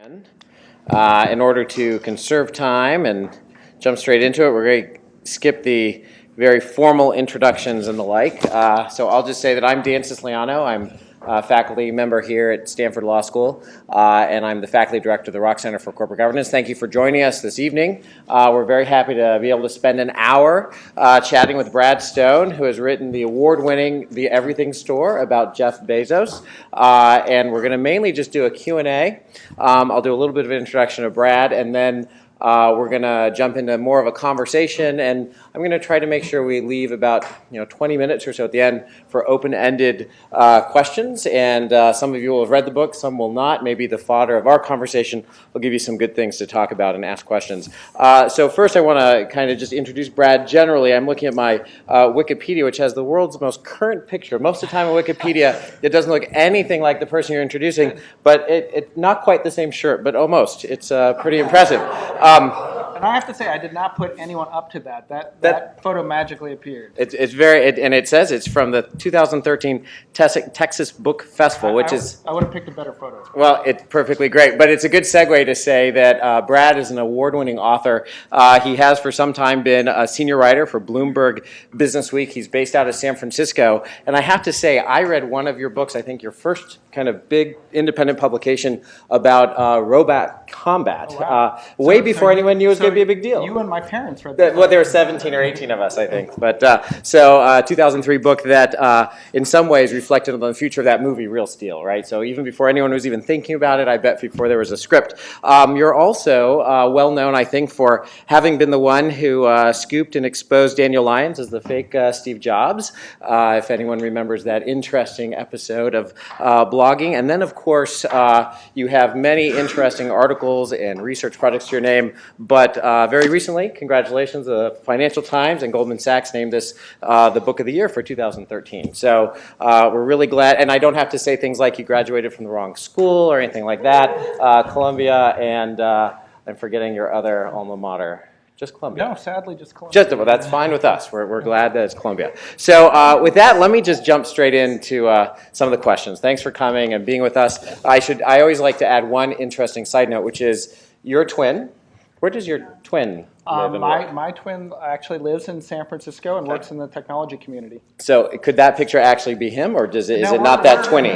In order to conserve time and jump straight into it, we're going to skip the very formal introductions and the like. So I'll just say that I'm Dan Siciliano. I'm a faculty member here at Stanford Law School, and I'm the faculty director of the Rock Center for Corporate Governance. Thank you for joining us this evening. We're very happy to be able to spend an hour chatting with Brad Stone, who has written the award-winning The Everything Store about Jeff Bezos. And we're going to mainly just do a Q&A. I'll do a little bit of an introduction of Brad, and then we're going to jump into more of a conversation, and I'm going to try to make sure we leave about 20 minutes or so at the end for open-ended questions. And some of you will have read the book, some will not. Maybe the fodder of our conversation will give you some good things to talk about and ask questions. So first I want to kind of just introduce Brad generally. I'm looking at my Wikipedia, which has the world's most current picture. Most of the time on Wikipedia, it doesn't look anything like the person you're introducing, but it's not quite the same shirt, but almost. It's pretty impressive. And I have to say, I did not put anyone up to that. That photo magically appeared. It's very, and it says it's from the 2013 Texas Book Festival, I would have picked a better photo. Well, it's perfectly great, but it's a good segue to say that Brad is an award-winning author. He has for some time been a senior writer for Bloomberg Business Week. He's based out of San Francisco, and I have to say, I read one of your books, I think your first kind of big independent publication about robot combat, way before anyone knew it was going to be a big deal. You and my parents read that. Well, there were 17 or 18 of us, I think. But so 2003 book that in some ways reflected on the future of that movie, Real Steel, right? So even before anyone was even thinking about it, I bet before there was a script. You're also well known, I think, for having been the one who scooped and exposed Daniel Lyons as the fake Steve Jobs, if anyone remembers that interesting episode of blogging. And then, of course, you have many interesting articles and research projects to your name. But very recently, congratulations, the Financial Times and Goldman Sachs named this the Book of the Year for 2013. So we're really glad, and I don't have to say things like you graduated from the wrong school or anything like that. Columbia, and I'm forgetting your other alma mater. Just Columbia. No, sadly, just Columbia. Well, that's fine with us. We're glad that it's Columbia. So with that, let me just jump straight into some of the questions. Thanks for coming and being with us. I always like to add one interesting side note, which is you're a twin. Where does your twin live and work? My twin actually lives in San Francisco and works in the technology community. So could that picture actually be him, or is it not that twinny?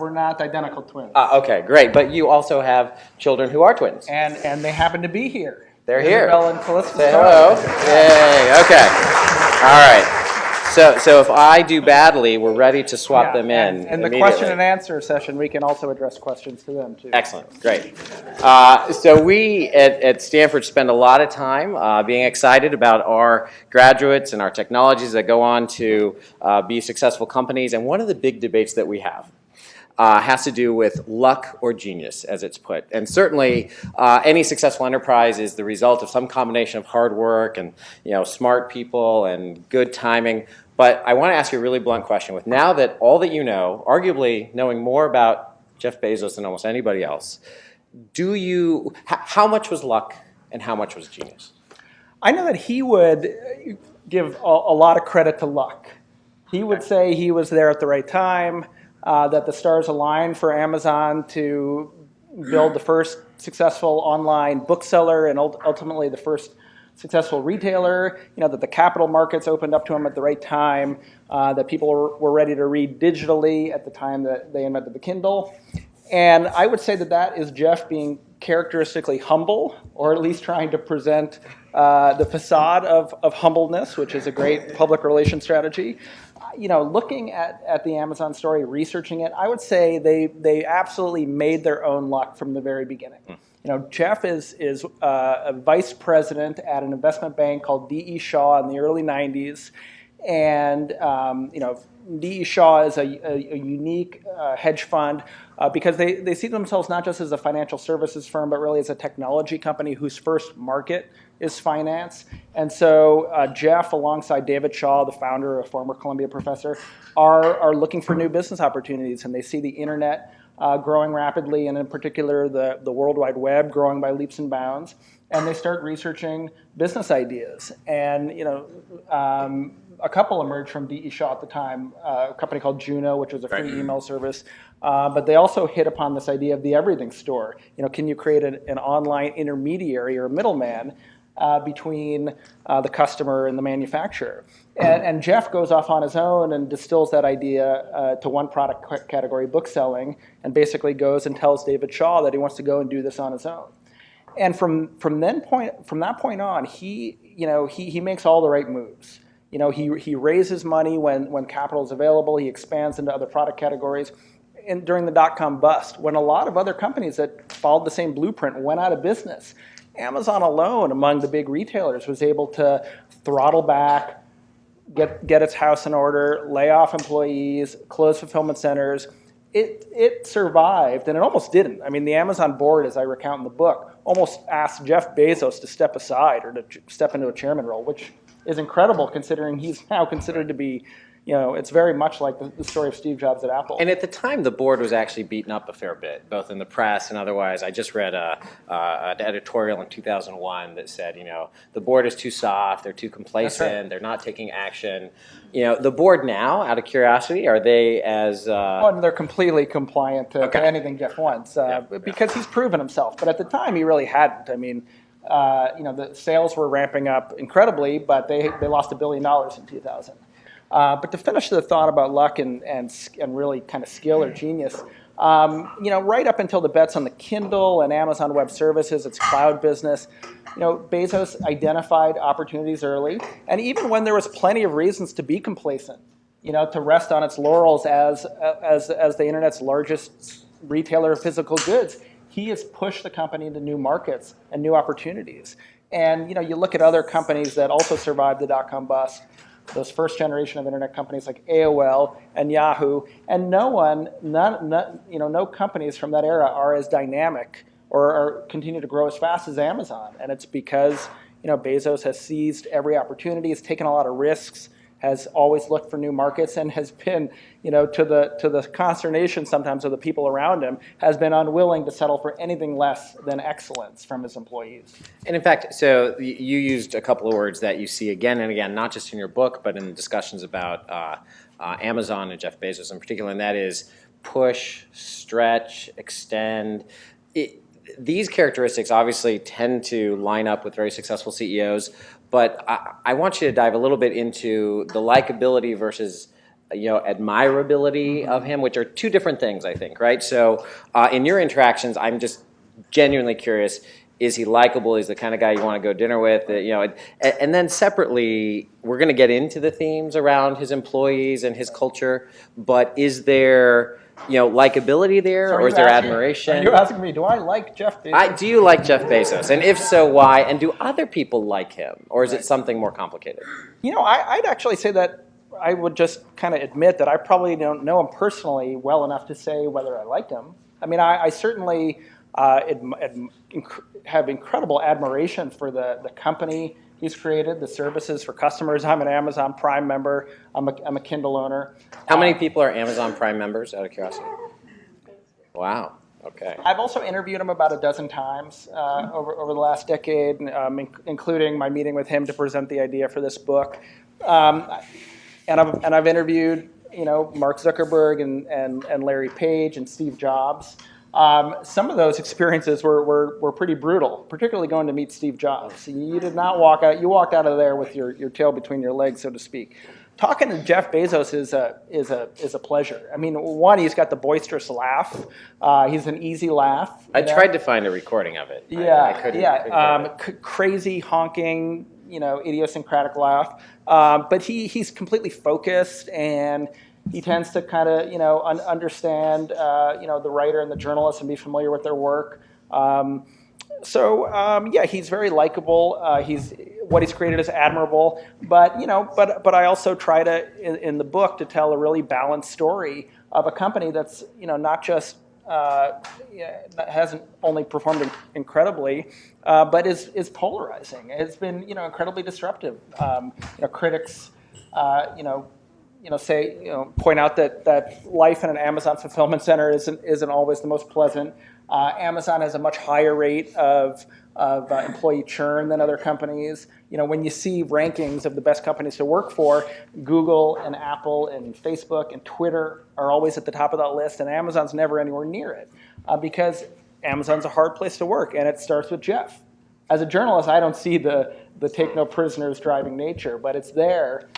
We're not identical twins. Okay, great. But you also have children who are twins. And they happen to be here. They're here. Isabel and Calista. Say hello. Yay. Okay. All right. So if I do badly, we're ready to swap them in. And the question and answer session, we can also address questions to them too. Excellent, great. So we at Stanford spend a lot of time being excited about our graduates and our technologies that go on to be successful companies. And one of the big debates that we have has to do with luck or genius, as it's put. And certainly, any successful enterprise is the result of some combination of hard work and smart people and good timing. But I want to ask you a really blunt question. With now that all that you know, arguably knowing more about Jeff Bezos than almost anybody else, how much was luck and how much was genius? I know that he would give a lot of credit to luck. He would say he was there at the right time, that the stars aligned for Amazon to build the first successful online bookseller and ultimately the first successful retailer, that the capital markets opened up to him at the right time, that people were ready to read digitally at the time that they invented the Kindle. And I would say that is Jeff being characteristically humble, or at least trying to present the facade of humbleness, which is a great public relations strategy. Looking at the Amazon story, researching it, I would say they absolutely made their own luck from the very beginning. Jeff is a vice president at an investment bank called D.E. Shaw in the early 90s. And, D.E. Shaw is a unique hedge fund because they see themselves not just as a financial services firm, but really as a technology company whose first market is finance. And so Jeff, alongside David Shaw, the founder, a former Columbia professor, are looking for new business opportunities. And they see the internet growing rapidly, and in particular the World Wide Web growing by leaps and bounds. and they start researching business ideas. And a couple emerged from D.E. Shaw at the time, a company called Juno, which was a free email service. But they also hit upon this idea of the everything store. Can you create an online intermediary or a middleman between the customer and the manufacturer? And Jeff goes off on his own and distills that idea to one product category, book selling, and basically goes and tells David Shaw that he wants to go and do this on his own. And from that point on, he makes all the right moves. He raises money when capital is available. He expands into other product categories. And during the dot-com bust, when a lot of other companies that followed the same blueprint went out of business, Amazon alone, among the big retailers, was able to throttle back, get its house in order, lay off employees, close fulfillment centers. It survived, and it almost didn't. I mean, the Amazon board, as I recount in the book, almost asked Jeff Bezos to step aside or to step into a chairman role, which is incredible considering he's now considered to be, it's very much like the story of Steve Jobs at Apple. And at the time, the board was actually beaten up a fair bit, both in the press and otherwise. I just read an editorial in 2001 that said, the board is too soft, they're too complacent, That's right. They're not taking action. The board now, out of curiosity, are they as... Well, they're completely compliant to anything Jeff wants because he's proven himself. But at the time, he really hadn't. I mean, the sales were ramping up incredibly, but they lost $1 billion in 2000. But to finish the thought about luck and really kind of skill or genius, right up until the bets on the Kindle and Amazon Web Services, its cloud business, Bezos identified opportunities early, and even when there was plenty of reasons to be complacent, to rest on its laurels as the internet's largest retailer of physical goods, he has pushed the company into new markets and new opportunities. And you look at other companies that also survived the dot-com bust. Those first generation of internet companies like AOL and Yahoo, and no companies from that era are as dynamic or continue to grow as fast as Amazon. And it's because Bezos has seized every opportunity, has taken a lot of risks, has always looked for new markets, and has been, to the consternation sometimes of the people around him, has been unwilling to settle for anything less than excellence from his employees. And in fact, so you used a couple of words that you see again and again, not just in your book, but in discussions about Amazon and Jeff Bezos in particular, and that is push, stretch, extend. These characteristics obviously tend to line up with very successful CEOs, but I want you to dive a little bit into the likability versus admirability of him, which are two different things, I think, right? So in your interactions, I'm just genuinely curious, is he likable? Is the kind of guy you want to go dinner with? And then separately, we're going to get into the themes around his employees and his culture, but is there likability there, or is there admiration? Are you asking me, do I like Jeff Bezos? Do you like Jeff Bezos? And if so, why? And do other people like him? Or is it something more complicated? I'd actually say that I would just kind of admit that I probably don't know him personally well enough to say whether I like him. I mean, I certainly have incredible admiration for the company he's created, the services for customers. I'm an Amazon Prime member. I'm a Kindle owner. How many people are Amazon Prime members, out of curiosity? Wow. Okay. I've also interviewed him about a dozen times over the last decade, including my meeting with him to present the idea for this book. And I've interviewed Mark Zuckerberg and Larry Page and Steve Jobs. Some of those experiences were pretty brutal, particularly going to meet Steve Jobs. You did not walk out. You walked out of there with your tail between your legs, so to speak. Talking to Jeff Bezos is a pleasure. I mean, one, he's got the boisterous laugh. He's an easy laugh. I tried to find a recording of it. I couldn't. Crazy honking, idiosyncratic laugh. But he's completely focused, and he tends to kind of understand the writer and the journalist and be familiar with their work. He's very likable. What he's created is admirable, but I also try to in the book to tell a really balanced story of a company that's not just hasn't only performed incredibly, but is polarizing. It's been incredibly disruptive. Critics point out that life in an Amazon fulfillment center isn't always the most pleasant. Amazon has a much higher rate of employee churn than other companies. When you see rankings of the best companies to work for, Google and Apple and Facebook and Twitter are always at the top of that list, and Amazon's never anywhere near it because Amazon's a hard place to work, and it starts with Jeff. As a journalist, I don't see the take no prisoners driving nature, but it's there.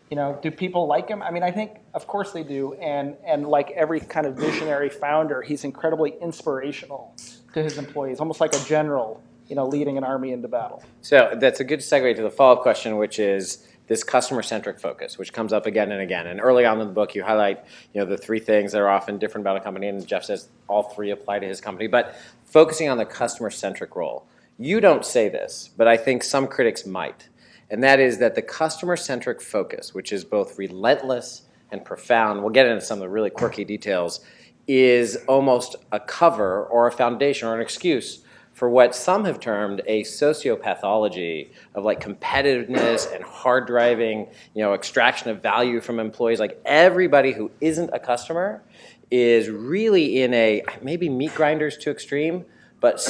Do people like him? I mean, I think, of course they do. And like every kind of visionary founder, he's incredibly inspirational to his employees, almost like a general, leading an army into battle. So that's a good segue to the follow-up question, which is this customer-centric focus, which comes up again and again. And early on in the book, you highlight, the three things that are often different about a company, and Jeff says all three apply to his company. But focusing on the customer-centric role, you don't say this, but I think some critics might. And that is that the customer-centric focus, which is both relentless and profound, we'll get into some of the really quirky details, is almost a cover or a foundation or an excuse for what some have termed a sociopathology of like competitiveness and hard driving, extraction of value from employees. Like everybody who isn't a customer is really in a, maybe meat grinders too extreme, but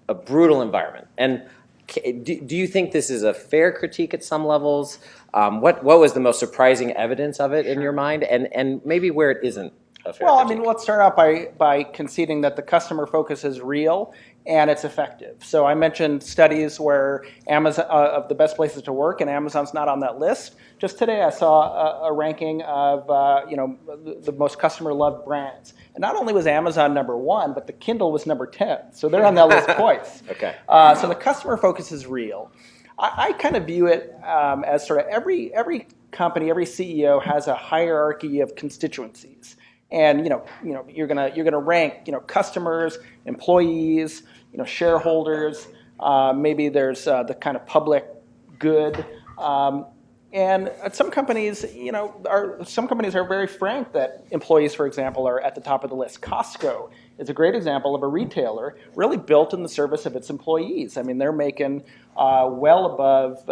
a brutal environment. And do you think this is a fair critique at some levels? What was the most surprising evidence of it in your mind, and maybe where it isn't a fair critique? I mean, let's start out by conceding that the customer focus is real and it's effective. So I mentioned studies where Amazon of the best places to work, and Amazon's not on that list. Just today, I saw a ranking of the most customer-loved brands, and not only was Amazon number 1, but the Kindle was number 10. So they're on that list twice. Okay. So the customer focus is real. I kind of view it as sort of every company, every CEO has a hierarchy of constituencies. And you're gonna rank customers, employees, shareholders. Maybe there's the kind of public good. And some companies, are very frank that employees, for example, are at the top of the list. Costco is a great example of a retailer really built in the service of its employees. I mean, they're making well above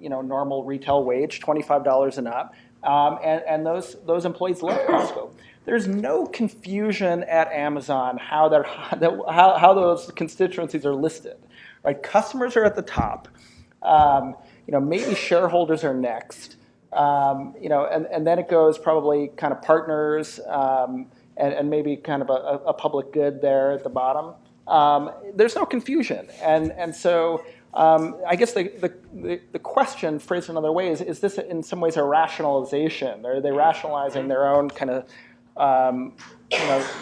normal retail wage, $25 and up, and those employees love Costco. There's no confusion at Amazon how those constituencies are listed. Right? Customers are at the top. Maybe shareholders are next. And then it goes probably kind of partners and maybe kind of a public good there at the bottom. There's no confusion, and so I guess the question, phrased another way, is this in some ways a rationalization? Are they rationalizing their own kind of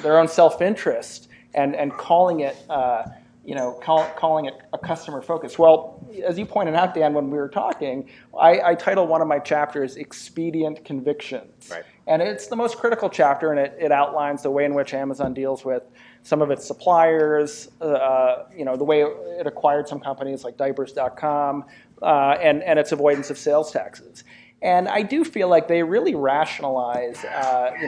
their own self-interest and calling it calling it a customer focus? Well, as you pointed out, Dan, when we were talking, I titled one of my chapters "Expedient Convictions," right. And it's the most critical chapter, and it outlines the way in which Amazon deals with some of its suppliers, the way it acquired some companies like Diapers.com, and its avoidance of sales taxes. And I do feel like they really rationalize,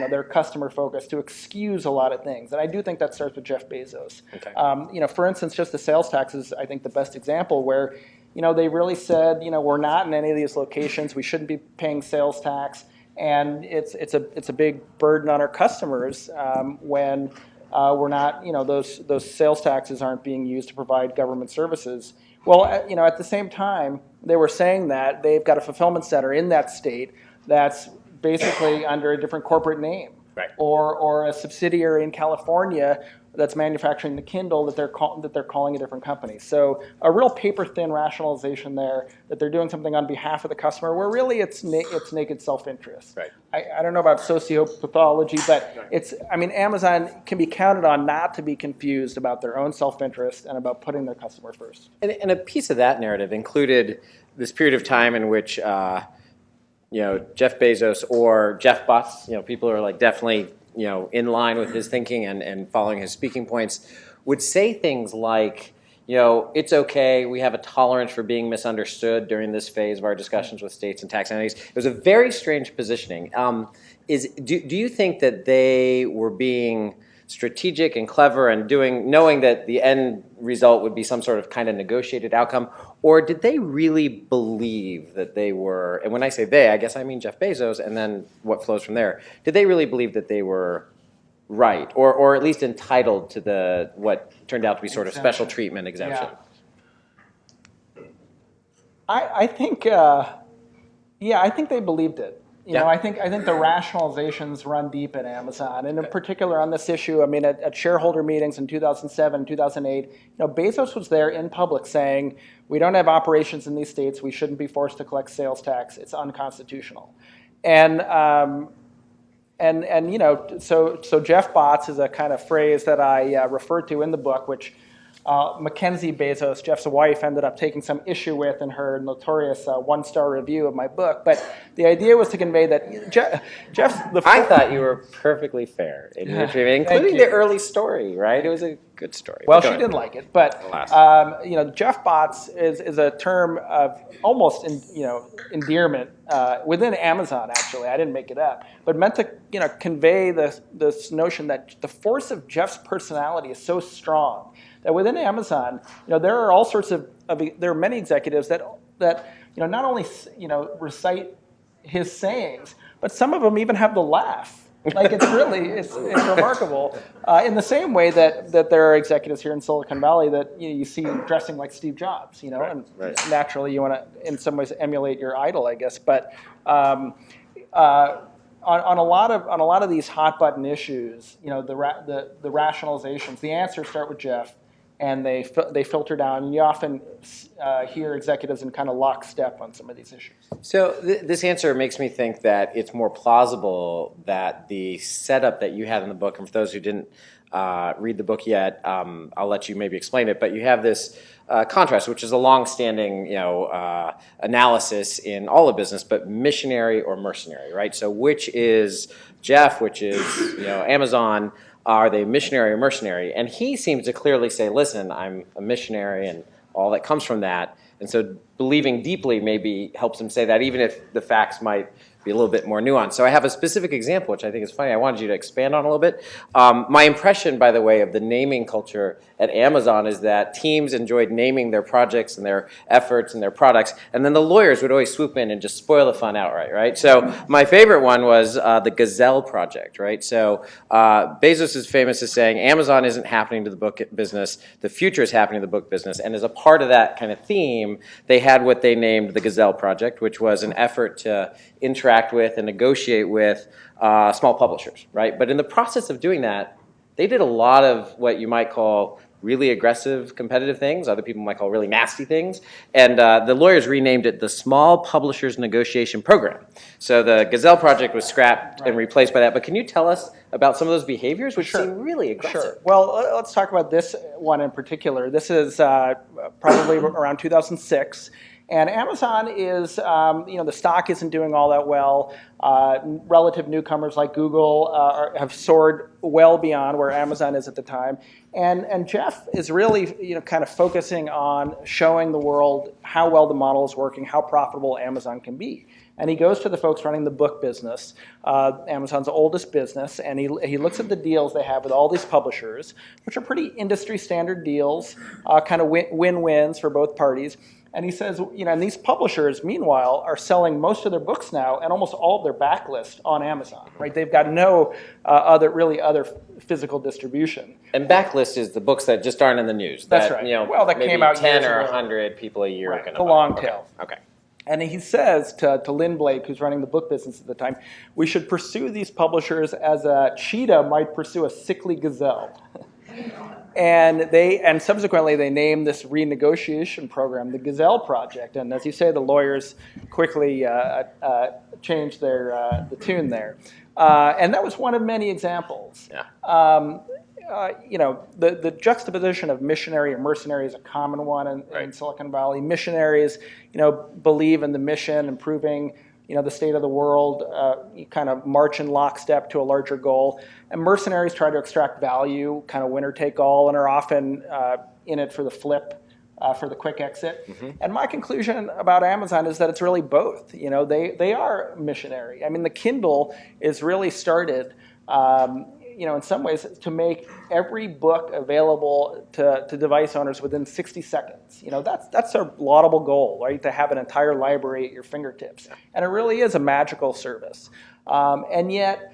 their customer focus to excuse a lot of things. And I do think that starts with Jeff Bezos. Okay. For instance, just the sales tax is, I think, the best example where, they really said, we're not in any of these locations. We shouldn't be paying sales tax, and it's a big burden on our customers when we're not, those sales taxes aren't being used to provide government services. Well, at the same time, they were saying that they've got a fulfillment center in that state that's basically under a different corporate name, right. or a subsidiary in California that's manufacturing the Kindle that they're calling a different company. So a real paper-thin rationalization there that they're doing something on behalf of the customer, where really it's naked self-interest. Right. I don't know about sociopathology, but Amazon can be counted on not to be confused about their own self-interest and about putting their customer first. And a piece of that narrative included this period of time in which Jeff Bezos or Jeff Butts, people are like definitely in line with his thinking and following his speaking points, would say things like, it's okay, we have a tolerance for being misunderstood during this phase of our discussions with states and tax entities. It was a very strange positioning. Do you think that they were being strategic and clever and knowing that the end result would be some sort of kind of negotiated outcome, or did they really believe that they were, and when I say they, I guess I mean Jeff Bezos and then what flows from there, did they really believe that they were Right, or at least entitled to the what turned out to be sort of special Exemption. treatment exemption. I think, I think they believed it. You know, Yeah. I think the rationalizations run deep at Amazon, and in particular on this issue. I mean, at shareholder meetings in 2007, 2008, Bezos was there in public saying, "We don't have operations in these states. We shouldn't be forced to collect sales tax. It's unconstitutional." And so Jeff Bots is a kind of phrase that I refer to in the book, which Mackenzie Bezos, Jeff's wife, ended up taking some issue with in her notorious one-star review of my book. But the idea was to convey that Jeff's the. I thought you were perfectly fair in your treatment, including the early story, right? It was a good story. Well, she didn't like it, but Alas. Jeff Bots is a term of almost endearment within Amazon. Actually, I didn't make it up, but meant to convey this notion that the force of Jeff's personality is so strong that within Amazon, there are all sorts of there are many executives that not only recite his sayings, but some of them even have the laugh. Like it's remarkable. In the same way that there are executives here in Silicon Valley that you see dressing like Steve Jobs, and naturally you want to in some ways emulate your idol, I guess. But on a lot of these hot button issues, the rationalizations, the answers start with Jeff, and they filter down. And you often hear executives in kind of lockstep on some of these issues. So this answer makes me think that it's more plausible that the setup that you had in the book, and for those who didn't read the book yet, I'll let you maybe explain it, but you have this contrast, which is a long-standing analysis in all of business, but missionary or mercenary, right? So which is Jeff, which is Amazon, are they missionary or mercenary? And he seems to clearly say, listen, I'm a missionary and all that comes from that. And so believing deeply maybe helps him say that, even if the facts might be a little bit more nuanced. So I have a specific example, which I think is funny. I wanted you to expand on a little bit. My impression, by the way, of the naming culture at Amazon is that teams enjoyed naming their projects and their efforts and their products, and then the lawyers would always swoop in and just spoil the fun outright, right? So my favorite one was the Gazelle project, right? So Bezos is famous as saying, Amazon isn't happening to the book business, the future is happening to the book business, and as a part of that kind of theme, they had what they named the Gazelle project, which was an effort to interact with and negotiate with small publishers, right? But in the process of doing that, they did a lot of what you might call really aggressive competitive things, other people might call really nasty things, and the lawyers renamed it the Small Publishers Negotiation Program. So the Gazelle project was scrapped and replaced by that, but can you tell us about some of those behaviors, which seem really aggressive? Sure. Well, let's talk about this one in particular. This is probably around 2006. And Amazon is, the stock isn't doing all that well. Relative newcomers like Google have soared well beyond where Amazon is at the time. And Jeff is really, kind of focusing on showing the world how well the model is working, how profitable Amazon can be. And he goes to the folks running the book business, Amazon's oldest business, and he looks at the deals they have with all these publishers, which are pretty industry standard deals, kind of win-wins for both parties. And he says, and these publishers, meanwhile, are selling most of their books now and almost all of their backlist on Amazon, right? They've got no other physical distribution. And backlist is the books that just aren't in the news. That's right. That maybe came out 10 years or ago. 100 people a year are going to The long tail. Okay. And he says to Lynn Blake, who's running the book business at the time, we should pursue these publishers as a cheetah might pursue a sickly gazelle. And subsequently they named this renegotiation program the Gazelle Project. And as you say, the lawyers quickly changed the tune there. And that was one of many examples. Yeah. The juxtaposition of missionary and mercenary is a common one in Silicon Valley. Missionaries, believe in the mission, improving, the state of the world, you kind of march in lockstep to a larger goal. And mercenaries try to extract value, kind of winner take all, and are often in it for the flip, for the quick exit. Mm-hmm. And my conclusion about Amazon is that it's really both. They are missionary. I mean, the Kindle is really started, in some ways, to make every book available to device owners within 60 seconds. That's a laudable goal, right? To have an entire library at your fingertips. And it really is a magical service. And yet,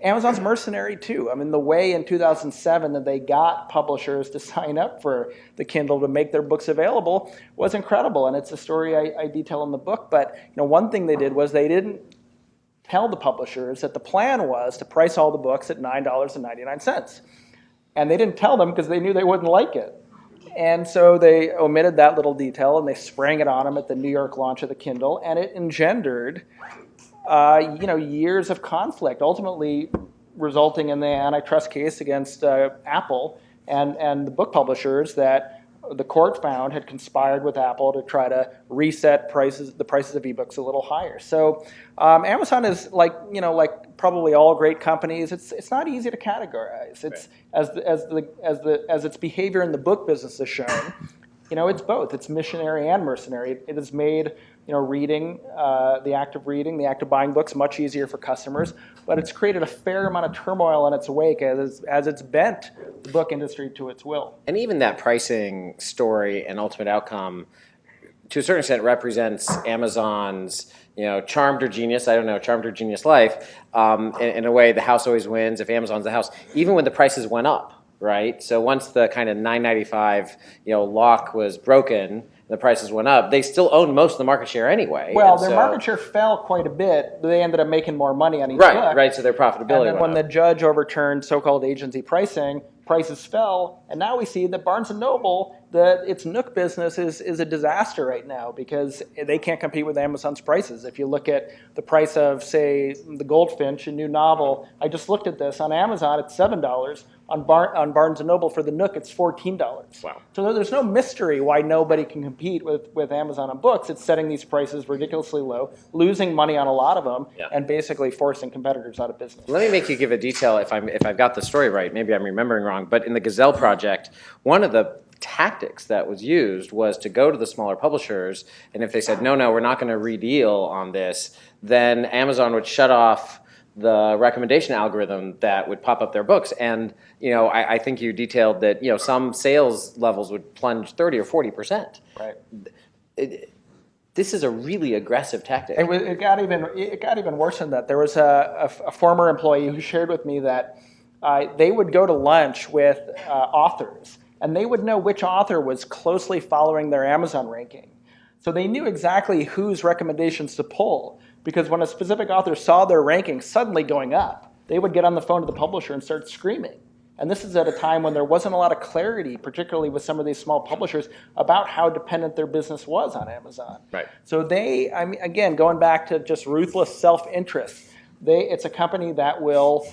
Amazon's mercenary too. I mean, the way in 2007 that they got publishers to sign up for the Kindle to make their books available was incredible, and it's a story I detail in the book. But one thing they did was they didn't tell the publishers that the plan was to price all the books at $9.99, and they didn't tell them because they knew they wouldn't like it. And so they omitted that little detail, and they sprang it on them at the New York launch of the Kindle, and it engendered years of conflict, ultimately resulting in the antitrust case against Apple and the book publishers that the court found had conspired with Apple to try to reset the prices of ebooks a little higher. So Amazon is like probably all great companies. It's not easy to categorize. It's as its behavior in the book business has shown. It's both. It's missionary and mercenary. It has made reading, the act of reading, the act of buying books much easier for customers, but it's created a fair amount of turmoil in its wake as it's bent the book industry to its will. And even that pricing story and ultimate outcome, to a certain extent, represents Amazon's, charmed or genius, charmed or genius life. In a way, the house always wins if Amazon's the house, even when the prices went up. Right, so once the kind of $9.95 lock was broken, the prices went up. They still owned most of the market share anyway. Well, their market share fell quite a bit. They ended up making more money on each book. Right. So their profitability. And then when the judge overturned so-called agency pricing, prices fell, and now we see that Barnes & Noble, its Nook business is a disaster right now because they can't compete with Amazon's prices. If you look at the price of, say, The Goldfinch, a new novel, I just looked at this. On Amazon, it's $7. On Barnes & Noble for the Nook, it's $14. Wow. So there's no mystery why nobody can compete with Amazon on books. It's setting these prices ridiculously low, losing money on a lot of them, and basically forcing competitors out of business. Let me make you give a detail if I've got the story right. Maybe I'm remembering wrong. But in the Gazelle project, one of the tactics that was used was to go to the smaller publishers, and if they said, no, we're not going to redeal on this, then Amazon would shut off the recommendation algorithm that would pop up their books. And I think you detailed that some sales levels would plunge 30 or 40%. Right. This is a really aggressive tactic. It got even worse than that. There was a former employee who shared with me that they would go to lunch with authors, and they would know which author was closely following their Amazon ranking. So they knew exactly whose recommendations to pull, because when a specific author saw their ranking suddenly going up, they would get on the phone to the publisher and start screaming. And this is at a time when there wasn't a lot of clarity, particularly with some of these small publishers, about how dependent their business was on Amazon. Right. So again, going back to just ruthless self-interest, it's a company that will,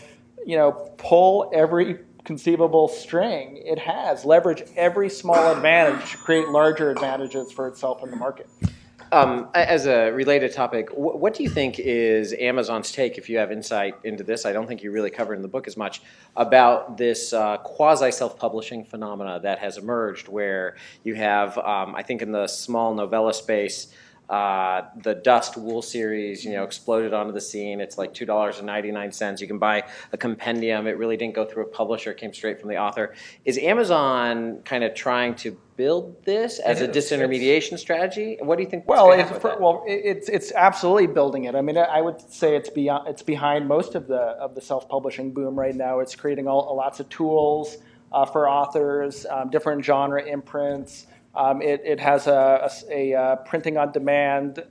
pull every conceivable string it has, leverage every small advantage to create larger advantages for itself in the market. As a related topic, what do you think is Amazon's take, if you have insight into this? I don't think you really cover in the book as much, about this quasi-self-publishing phenomena that has emerged where you have, I think in the small novella space, the Dust Wool series, exploded onto the scene. It's like $2.99. You can buy a compendium. It really didn't go through a publisher. It came straight from the author. Is Amazon kind of trying to build this as a disintermediation strategy? What do you think? It's absolutely building it. I mean, I would say it's behind most of the self-publishing boom right now. It's creating lots of tools for authors, different genre imprints. It has a printing on demand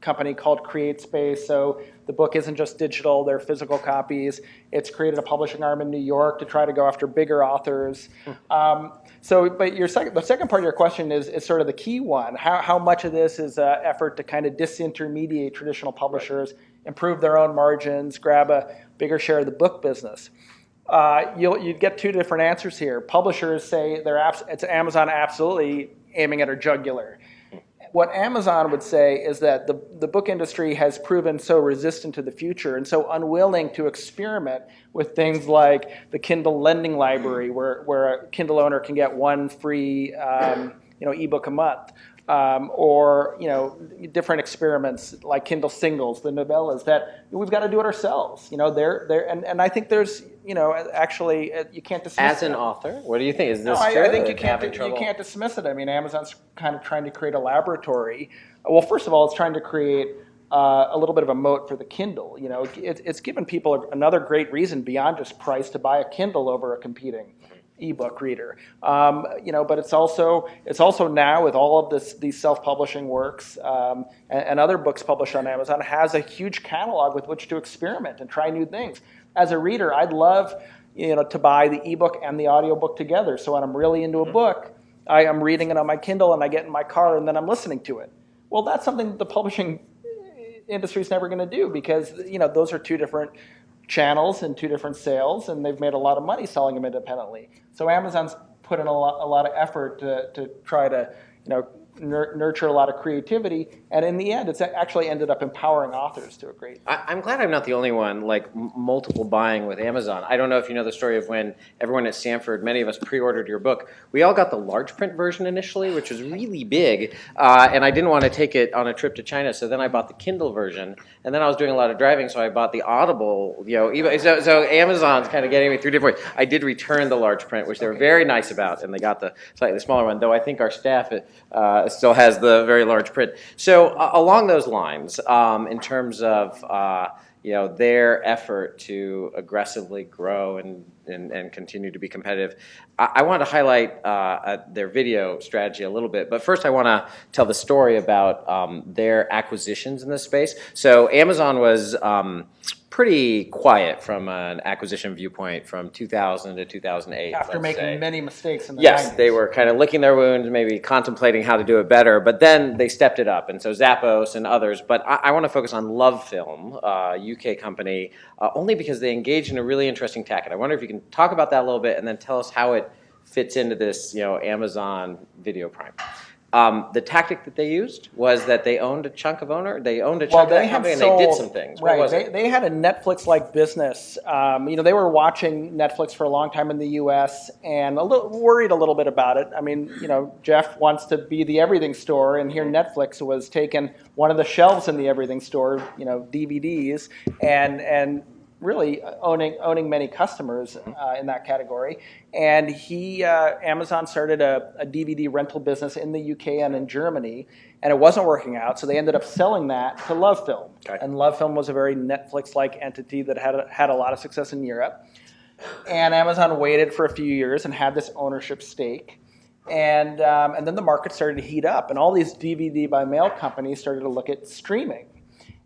company called CreateSpace. So the book isn't just digital, they're physical copies. It's created a publishing arm in New York to try to go after bigger authors. But the second part of your question is sort of the key one. How much of this is an effort to kind of disintermediate traditional publishers, improve their own margins, grab a bigger share of the book business? You'd get two different answers here. Publishers say it's Amazon absolutely aiming at our jugular. What Amazon would say is that the book industry has proven so resistant to the future and so unwilling to experiment with things like the Kindle lending library, where a Kindle owner can get one free ebook a month. Or different experiments like Kindle singles, the novellas, that we've got to do it ourselves. And I think there's actually you can't dismiss it. As an author, what do you think? Is this true? I think you can't dismiss it. I mean, Amazon's kind of trying to create a laboratory. Well, first of all, it's trying to create a little bit of a moat for the Kindle. You know, it's given people another great reason beyond just price to buy a Kindle over a competing ebook reader. You know, but it's also now with all of these self-publishing works and other books published on Amazon, has a huge catalog with which to experiment and try new things. As a reader, I'd love, you know, to buy the ebook and the audiobook together. So when I'm really into a book, I'm reading it on my Kindle and I get in my car and then I'm listening to it. Well, that's something that the publishing industry is never going to do, because, you know, those are two different channels and two different sales, and they've made a lot of money selling them independently. So Amazon's put in a lot of effort to try to, you know, nurture a lot of creativity, and in the end, it's actually ended up empowering authors to a great. I'm glad I'm not the only one, like multiple buying with Amazon. I don't know if you know the story of when everyone at Stanford, many of us pre-ordered your book. We all got the large print version initially, which was really big, and I didn't want to take it on a trip to China, so then I bought the Kindle version, and then I was doing a lot of driving, so I bought the Audible, you know, so Amazon's kind of getting me through different ways. I did return the large print, which they were very nice about, and they got the slightly smaller one, though I think our staff still has the very large print. So along those lines, in terms of you know, their effort to aggressively grow and continue to be competitive, I want to highlight their video strategy a little bit. But first, I want to tell the story about their acquisitions in this space. So Amazon was pretty quiet from an acquisition viewpoint from 2000 to 2008. After making many mistakes in the 90s. Yes, they were kind of licking their wounds, maybe contemplating how to do it better, but then they stepped it up, and so Zappos and others. But I want to focus on LoveFilm, a UK company, only because they engaged in a really interesting tactic. I wonder if you can talk about that a little bit and then tell us how it fits into this, you know, Amazon Video Prime. The tactic that they used was that they owned a chunk of they owned a chunk of that company, and they did some things. What was it? They had a Netflix-like business. You know, they were watching Netflix for a long time in the U.S. and worried a little bit about it. I mean, you know, Jeff wants to be the everything store, and here Netflix was taking one of the shelves in the everything store, you know, DVDs, and really owning many customers in that category. And Amazon started a DVD rental business in the UK and in Germany, and it wasn't working out, so they ended up selling that to LoveFilm. Okay. And LoveFilm was a very Netflix-like entity that had a lot of success in Europe. And Amazon waited for a few years and had this ownership stake. And then the market started to heat up, and all these DVD by mail companies started to look at streaming.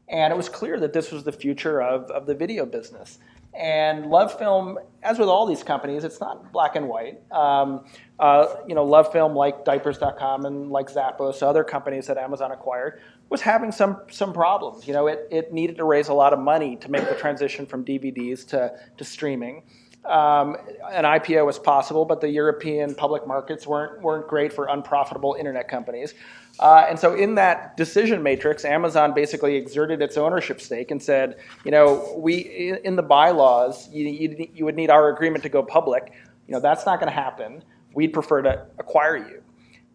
And it was clear that this was the future of the video business. And LoveFilm, as with all these companies, it's not black and white. You know, LoveFilm, like Diapers.com and like Zappos, other companies that Amazon acquired, was having some problems. You know, it needed to raise a lot of money to make the transition from DVDs to streaming. An IPO was possible, but the European public markets weren't great for unprofitable internet companies. And so in that decision matrix, Amazon basically exerted its ownership stake and said, you know, in the bylaws, you would need our agreement to go public. You know, that's not going to happen. We'd prefer to acquire you.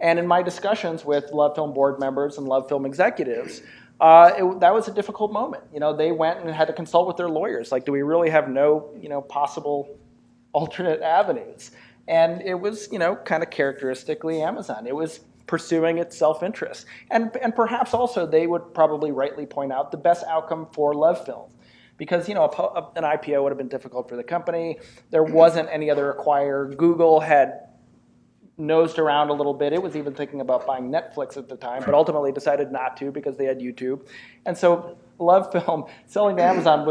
And in my discussions with LoveFilm board members and LoveFilm executives, that was a difficult moment. You know, they went and had to consult with their lawyers. Like, do we really have no, you know, possible alternate avenues? And it was, you know, kind of characteristically Amazon. It was pursuing its self-interest. And perhaps also they would probably rightly point out the best outcome for LoveFilm. Because, you know, an IPO would have been difficult for the company. There wasn't any other acquirer. Google had nosed around a little bit. It was even thinking about buying Netflix at the time, but ultimately decided not to because they had YouTube. And so LoveFilm selling to Amazon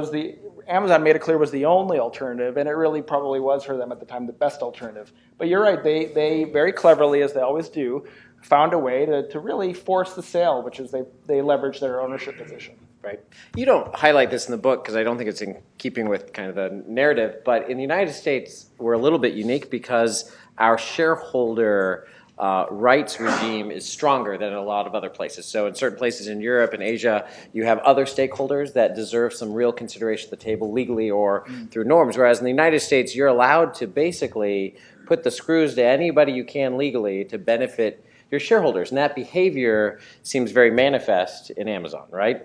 Amazon made it clear was the only alternative, and it really probably was for them at the time the best alternative. But you're right, they very cleverly, as they always do, found a way to really force the sale, which is they leveraged their ownership position. Right. You don't highlight this in the book because I don't think it's in keeping with kind of the narrative, but in the United States, we're a little bit unique because our shareholder rights regime is stronger than in a lot of other places. So in certain places in Europe and Asia, you have other stakeholders that deserve some real consideration at the table legally or through norms, whereas in the United States, you're allowed to basically put the screws to anybody you can legally to benefit your shareholders. And that behavior seems very manifest in Amazon, right?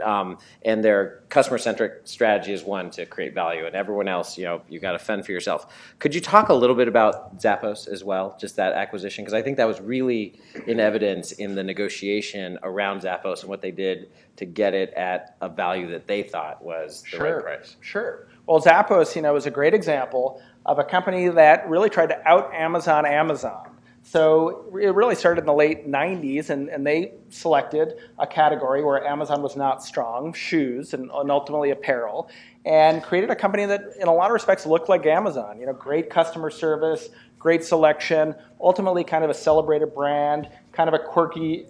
And their customer-centric strategy is one to create value, and everyone else, you got to fend for yourself. Could you talk a little bit about Zappos as well, just that acquisition? Because I think that was really in evidence in the negotiation around Zappos and what they did to get it at a value that they thought was the right price. Sure. Well, Zappos, is a great example of a company that really tried to out-Amazon Amazon. So it really started in the late 90s, and they selected a category where Amazon was not strong, shoes, and ultimately apparel, and created a company that, in a lot of respects, looked like Amazon. Great customer service, great selection, ultimately kind of a celebrated brand, kind of a quirkier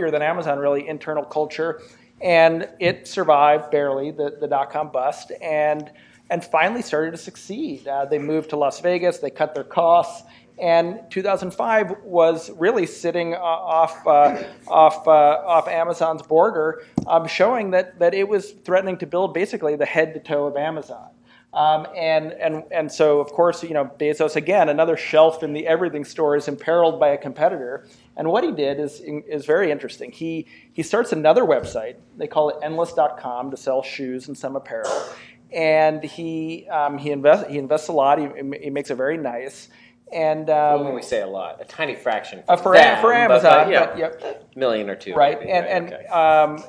than Amazon, really, internal culture. And it survived barely the dot-com bust and finally started to succeed. They moved to Las Vegas, they cut their costs, and 2005 was really sitting off Amazon's border, showing that it was threatening to build basically the head to toe of Amazon. And so, of course, Bezos, again, another shelf in the everything store, is imperiled by a competitor. And what he did is very interesting. He starts another website. They call it endless.com to sell shoes and some apparel. And he invests a lot. He makes it very nice. And when we say a lot, a tiny fraction for Amazon, million or two, right? Maybe, and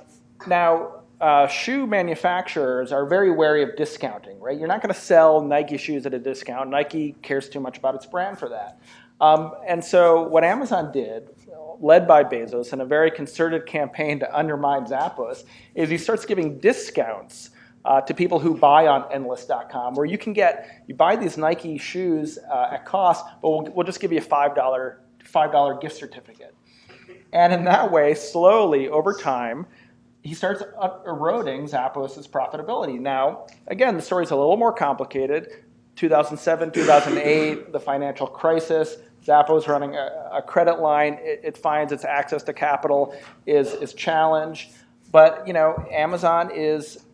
now shoe manufacturers are very wary of discounting, right? You're not going to sell Nike shoes at a discount. Nike cares too much about its brand for that. And so what Amazon did, led by Bezos in a very concerted campaign to undermine Zappos, is he starts giving discounts to people who buy on endless.com, where you buy these Nike shoes at cost, but we'll just give you a $5 gift certificate. And in that way, slowly over time, he starts eroding Zappos' profitability. Now, again, the story's a little more complicated. 2007, 2008, the financial crisis. Zappos running a credit line. It finds its access to capital is challenged. But Amazon is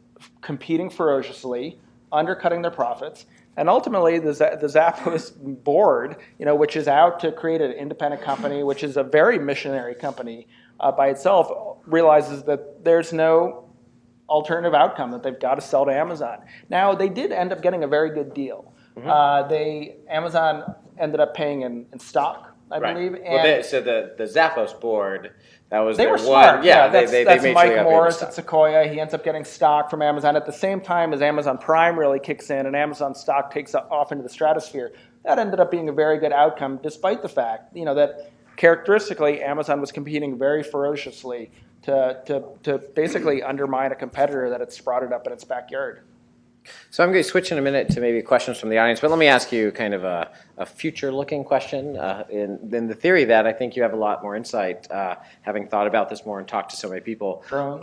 competing ferociously, undercutting their profits, and ultimately the Zappos board, which is out to create an independent company, which is a very missionary company by itself, realizes that there's no alternative outcome, that they've got to sell to Amazon. Now, they did end up getting a very good deal. Amazon ended up paying in stock, I believe. And so the Zappos board, that was they their were one. smart. Yeah, that's they made Mike sure they Morris got at Sequoia. He ends up getting stock from Amazon at the same time as Amazon Prime really kicks in, and Amazon stock takes off into the stratosphere. That ended up being a very good outcome, despite the fact that characteristically Amazon was competing very ferociously to basically undermine a competitor that had sprouted up in its backyard. So I'm going to switch in a minute to maybe questions from the audience, but let me ask you kind of a future-looking question in the theory that I think you have a lot more insight, having thought about this more and talked to so many people. Drones?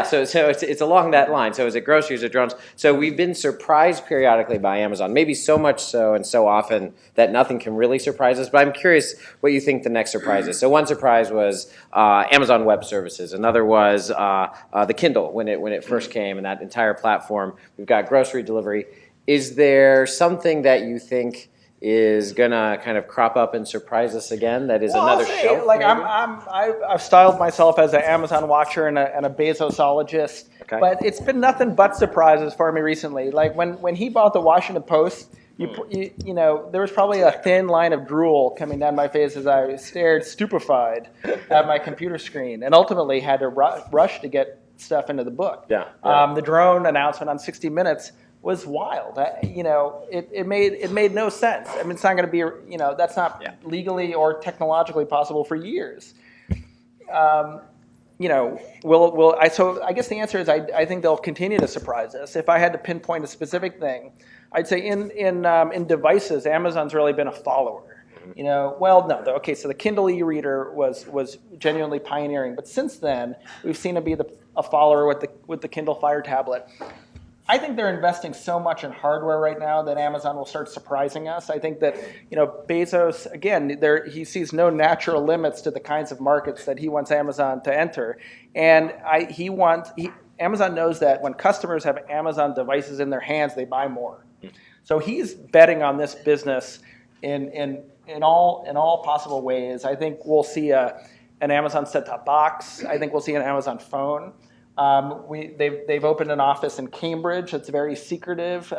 So it's along that line. So is it groceries or drones? So we've been surprised periodically by Amazon, maybe so much so and so often that nothing can really surprise us, but I'm curious what you think the next surprise is. So one surprise was Amazon Web Services. Another was the Kindle when it first came, and that entire platform. We've got grocery delivery. Is there something that you think is gonna kind of crop up and surprise us again? That is another shelf. Like I've styled myself as an Amazon watcher and a Bezosologist, but it's been nothing but surprises for me recently. Like when he bought the Washington Post, there was probably a thin line of drool coming down my face as I stared stupefied at my computer screen, and ultimately had to rush to get stuff into the book. The drone announcement on 60 Minutes was wild. It made no sense. I mean, it's not going to be, that's not legally or technologically possible for years. So I guess the answer is I think they'll continue to surprise us. If I had to pinpoint a specific thing, I'd say in devices, Amazon's really been a follower. So the Kindle e-reader was genuinely pioneering, but since then we've seen it be a follower with the Kindle Fire tablet. I think they're investing so much in hardware right now that Amazon will start surprising us. I think that Bezos, again, he sees no natural limits to the kinds of markets that he wants Amazon to enter, and Amazon knows that when customers have Amazon devices in their hands, they buy more. So he's betting on this business in in all possible ways. I think we'll see an Amazon set-top box. I think we'll see an Amazon phone. They've opened an office in Cambridge that's very secretive.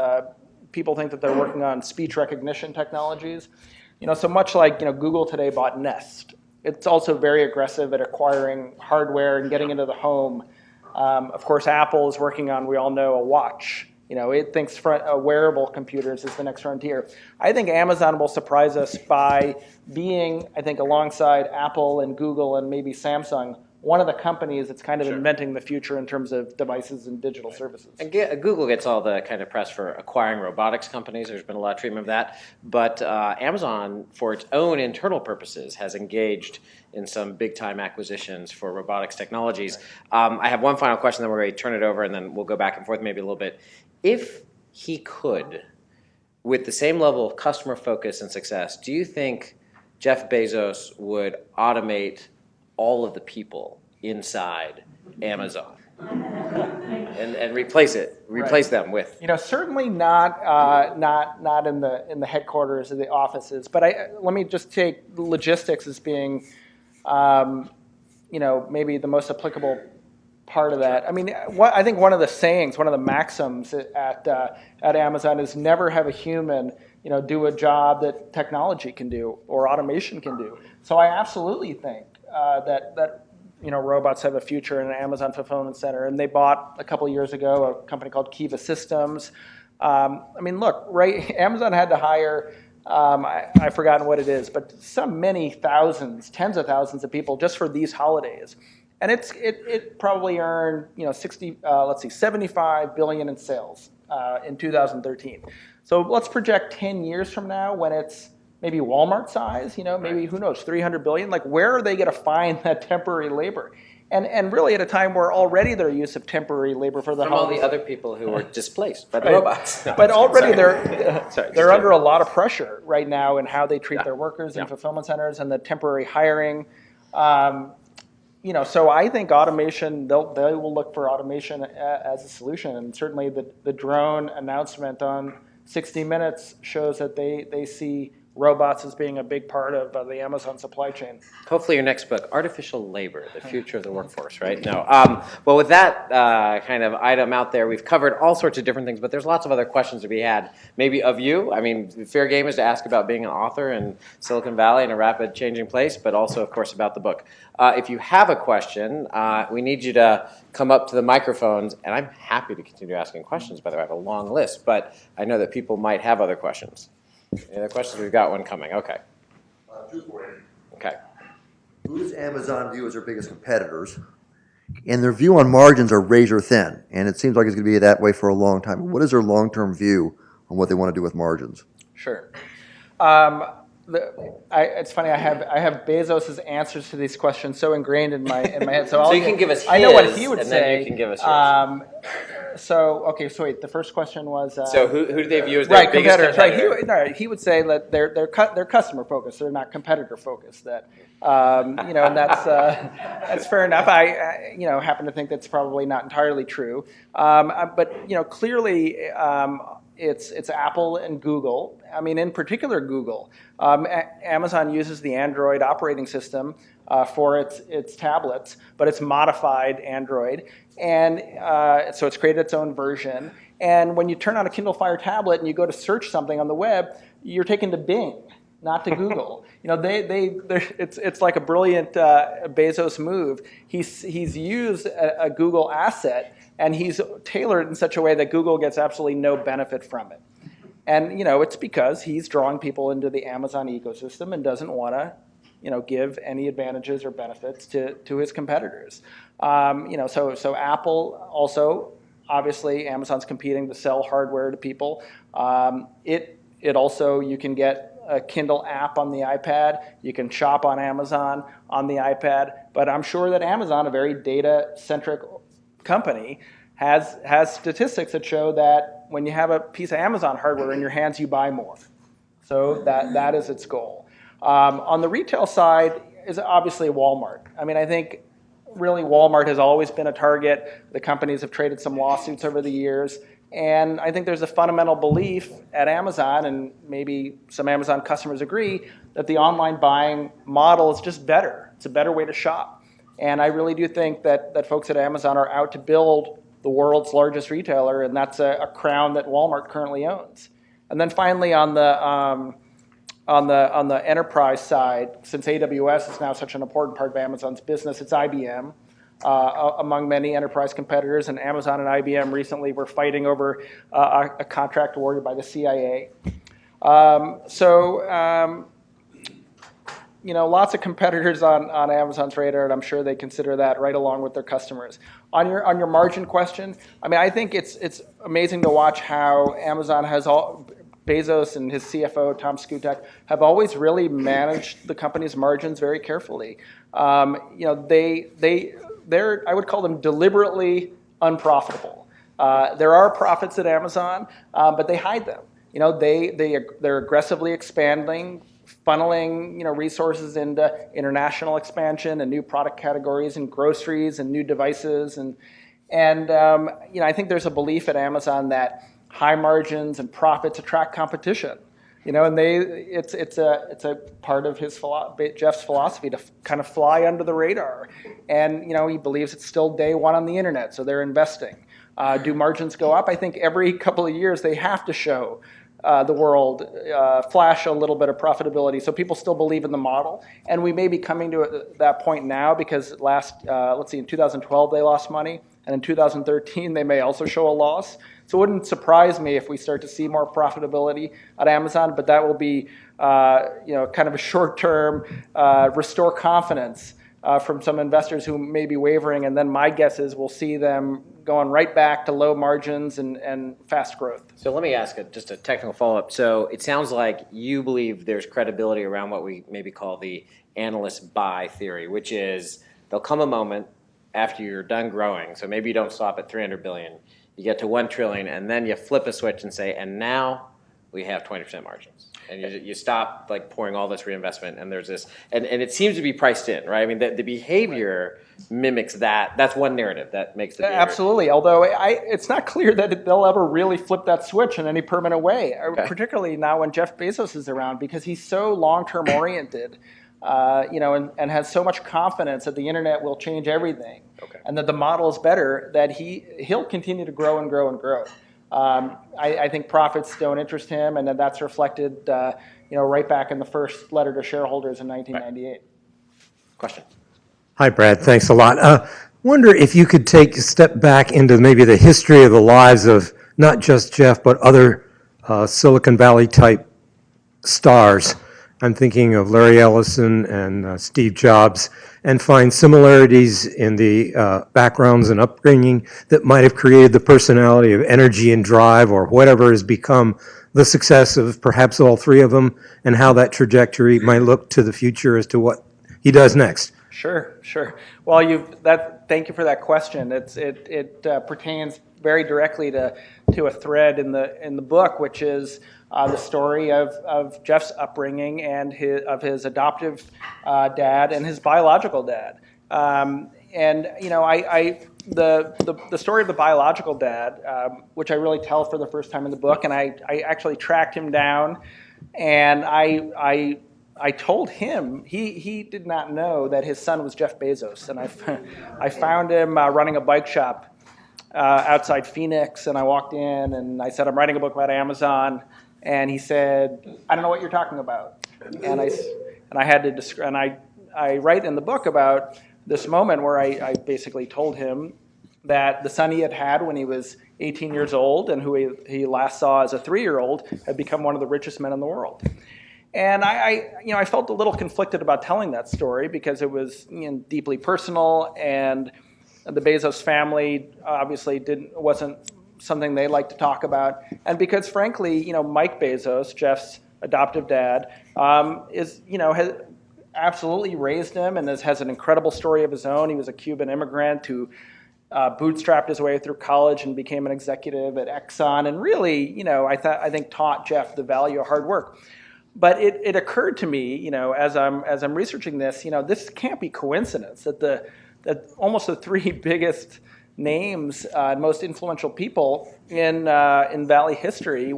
People think that they're working on speech recognition technologies. So much like Google today bought Nest. It's also very aggressive at acquiring hardware and getting into the home. Of course, Apple is working on, we all know, a watch. It thinks wearable computers is the next frontier. I think Amazon will surprise us by being, I think, alongside Apple and Google and maybe Samsung, one of the companies that's kind of inventing the future in terms of devices and digital services. And Google gets all the kind of press for acquiring robotics companies. There's been a lot of treatment of that. But Amazon, for its own internal purposes, has engaged in some big-time acquisitions for robotics technologies. I have one final question, then we're going to turn it over, and then we'll go back and forth maybe a little bit. If he could, with the same level of customer focus and success, do you think Jeff Bezos would automate all of the people inside Amazon and replace them with? Certainly not in the headquarters of the offices. But let me just take logistics as being, maybe the most applicable part of that. I mean, I think one of the sayings, one of the maxims at Amazon is never have a human, do a job that technology can do or automation can do. So I absolutely think that robots have a future in an Amazon fulfillment center. And they bought a couple of years ago a company called Kiva Systems. Amazon had to hire, I've forgotten what it is, but many thousands, tens of thousands of people just for these holidays. And it probably earned 75 billion in sales in 2013. So let's project 10 years from now when it's maybe Walmart size, maybe, who knows, 300 billion. Like, where are they going to find that temporary labor? And really at a time where already their use of temporary labor for the from all the other people who were displaced by the right. robots. But already they're under a lot of pressure right now in how they treat their workers in fulfillment centers and the temporary hiring. So I think automation, they will look for automation as a solution. And certainly the drone announcement on 60 Minutes shows that they see robots as being a big part of the Amazon supply chain. Hopefully your next book, Artificial Labor, the Future of the Workforce, right? No. Well, with that kind of item out there, we've covered all sorts of different things, but there's lots of other questions to be had, maybe of you. I mean, fair game is to ask about being an author in Silicon Valley in a rapid changing place, but also, of course, about the book. If you have a question, we need you to come up to the microphones, and I'm happy to continue asking questions. By the way, I have a long list, but I know that people might have other questions. Any other questions? We've got one coming. Okay. Two for you. Okay. Who does Amazon view as their biggest competitors? And their view on margins are razor thin, and it seems like it's going to be that way for a long time. What is their long-term view on what they want to do with margins? Sure. It's funny. I have Bezos' answers to these questions so ingrained in my head. So you can give us his, I know what he would and say. then you can give us yours. So wait. The first question was. So who do they view as their biggest competitor? Right. He would say that they're customer focused. They're not competitor focused. That and that's fair enough. I happen to think that's probably not entirely true. But clearly. It's Apple and Google. I mean, in particular, Google. Amazon uses the Android operating system for its tablets, but it's modified Android, and so it's created its own version. And when you turn on a Kindle Fire tablet and you go to search something on the web, you're taken to Bing, not to Google. It's like a brilliant Bezos move. He's used a Google asset. And he's tailored in such a way that Google gets absolutely no benefit from it. And it's because he's drawing people into the Amazon ecosystem and doesn't want to give any advantages or benefits to his competitors. So Apple also, obviously, Amazon's competing to sell hardware to people. It also, you can get a Kindle app on the iPad. You can shop on Amazon on the iPad. But I'm sure that Amazon, a very data-centric company, has statistics that show that when you have a piece of Amazon hardware in your hands, you buy more. So that is its goal. On the retail side is obviously Walmart. I mean, I think really Walmart has always been a target. The companies have traded some lawsuits over the years. And I think there's a fundamental belief at Amazon, and maybe some Amazon customers agree, that the online buying model is just better. It's a better way to shop. And I really do think that folks at Amazon are out to build the world's largest retailer, and that's a crown that Walmart currently owns. And then finally, on the enterprise side, since AWS is now such an important part of Amazon's business, it's IBM. Among many enterprise competitors, and Amazon and IBM recently were fighting over a contract awarded by the CIA. Lots of competitors on Amazon's radar, and I'm sure they consider that right along with their customers. On your margin question, I mean, I think it's amazing to watch how Amazon has Bezos and his CFO, Tom Skutek, have always really managed the company's margins very carefully. They're, I would call them deliberately unprofitable. There are profits at Amazon, but they hide them. They're aggressively expanding, funneling resources into international expansion and new product categories and groceries and new devices and I think there's a belief at Amazon that high margins and profits attract competition. And it's a part of Jeff's philosophy to kind of fly under the radar. And, he believes it's still day one on the internet, so they're investing. Do margins go up? I think every couple of years they have to show the world, flash a little bit of profitability, so people still believe in the model. And we may be coming to that point now because in 2012 they lost money, and in 2013 they may also show a loss. So it wouldn't surprise me if we start to see more profitability at Amazon, but that will be, kind of a short-term restore confidence from some investors who may be wavering. And then my guess is we'll see them going right back to low margins and fast growth. So let me ask just a technical follow-up. So it sounds like you believe there's credibility around what we maybe call the analyst buy theory, which is there'll come a moment after you're done growing. So maybe you don't stop at 300 billion. You get to 1 trillion, and then you flip a switch and say, and now we have 20% margins. And you stop pouring all this reinvestment, and there's this, and it seems to be priced in, right? I mean, the behavior mimics that. That's one narrative that makes the behavior. Absolutely, although it's not clear that they'll ever really flip that switch in any permanent way, particularly now when Jeff Bezos is around, because he's so long-term oriented. And has so much confidence that the internet will change everything, and that the model is better, that he'll continue to grow and grow and grow. I think profits don't interest him, and that's reflected, right back in the first letter to shareholders in 1998. Right. Question. Hi, Brad. Thanks a lot. Wonder if you could take a step back into maybe the history of the lives of not just Jeff, but other Silicon Valley type stars. I'm thinking of Larry Ellison and Steve Jobs, and find similarities in the backgrounds and upbringing that might have created the personality of energy and drive, or whatever has become the success of perhaps all three of them, and how that trajectory might look to the future as to what he does next. Sure. Well, thank you for that question. It pertains very directly to a thread in the book, which is the story of Jeff's upbringing and his adoptive dad and his biological dad. The story of the biological dad, which I really tell for the first time in the book, and I actually tracked him down, and I told him he did not know that his son was Jeff Bezos, and I found him running a bike shop outside Phoenix, and I walked in and I said, I'm writing a book about Amazon, and he said, I don't know what you're talking about, and I had to describe, and I write in the book about this moment where I basically told him that the son he had when he was 18 years old and who he last saw as a 3-year-old had become one of the richest men in the world. And I felt a little conflicted about telling that story because it was deeply personal, and the Bezos family obviously wasn't something they like to talk about, and because frankly, Mike Bezos, Jeff's adoptive dad, has absolutely raised him and has an incredible story of his own. He was a Cuban immigrant who bootstrapped his way through college and became an executive at Exxon, and really, I think taught Jeff the value of hard work. But it occurred to me, as I'm researching this, this can't be coincidence that almost the 3 biggest names, most influential people in Valley history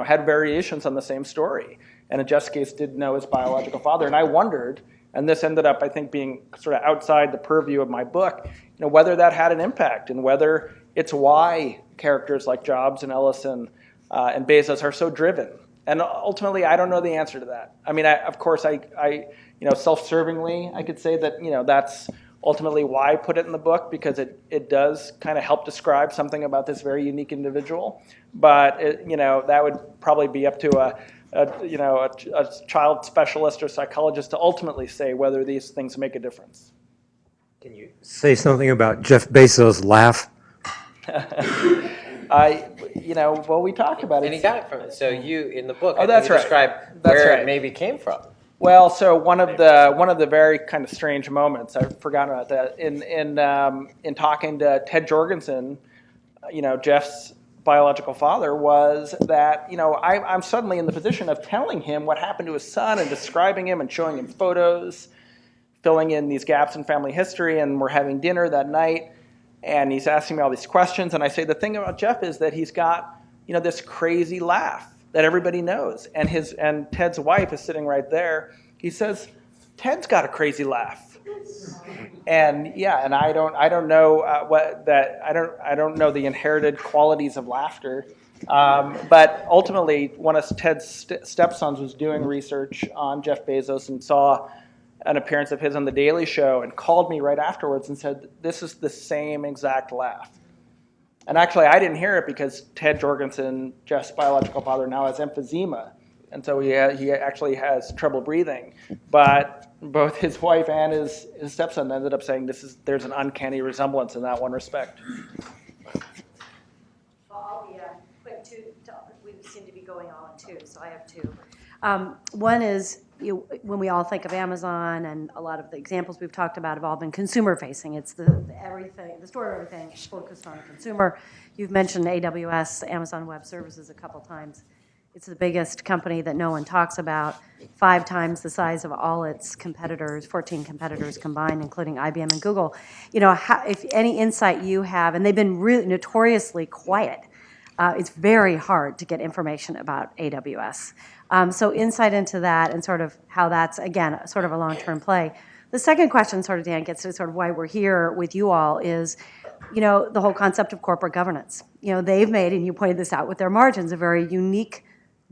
had variations on the same story. and in Jeff's case did know his biological father. And I wondered, and this ended up, I think, being sort of outside the purview of my book, whether that had an impact and whether it's why characters like Jobs and Ellison and Bezos are so driven. And ultimately, I don't know the answer to that. I mean, of course, self-servingly, I could say that, that's ultimately why I put it in the book, because it does kind of help describe something about this very unique individual. But, that would probably be up to a child specialist or psychologist to ultimately say whether these things make a difference. Can you say something about Jeff Bezos' laugh? Well, we talked about it. And he got it from it. So you, in the book, Oh, that's right. describe That's where right. it maybe came from. Well, so one of the very kind of strange moments, I've forgotten about that, in talking to Ted Jorgensen, Jeff's biological father, was that, I'm suddenly in the position of telling him what happened to his son and describing him and showing him photos, filling in these gaps in family history, and we're having dinner that night, and he's asking me all these questions, and I say the thing about Jeff is that he's got, this crazy laugh that everybody knows, and Ted's wife is sitting right there. He says, Ted's got a crazy laugh, and I don't know I don't know the inherited qualities of laughter, but ultimately one of Ted's stepsons was doing research on Jeff Bezos and saw an appearance of his on The Daily Show and called me right afterwards and said, this is the same exact laugh. And actually, I didn't hear it because Ted Jorgensen, Jeff's biological father, now has emphysema. And so he actually has trouble breathing. But both his wife and his stepson ended up saying there's an uncanny resemblance in that one respect. Well, I'll be quick too. We seem to be going on too, so I have two. One is, when we all think of Amazon, and a lot of the examples we've talked about have all been consumer-facing. It's the story of everything is focused on a consumer. You've mentioned AWS, Amazon Web Services, a couple times. It's the biggest company that no one talks about, 5 times the size of all its competitors, 14 competitors combined, including IBM and Google. If any insight you have, and they've been really notoriously quiet, it's very hard to get information about AWS. So insight into that and sort of how that's, again, sort of a long-term play. The second question, sort of, Dan, gets to sort of why we're here with you all is, the whole concept of corporate governance. They've made, and you pointed this out with their margins, a very unique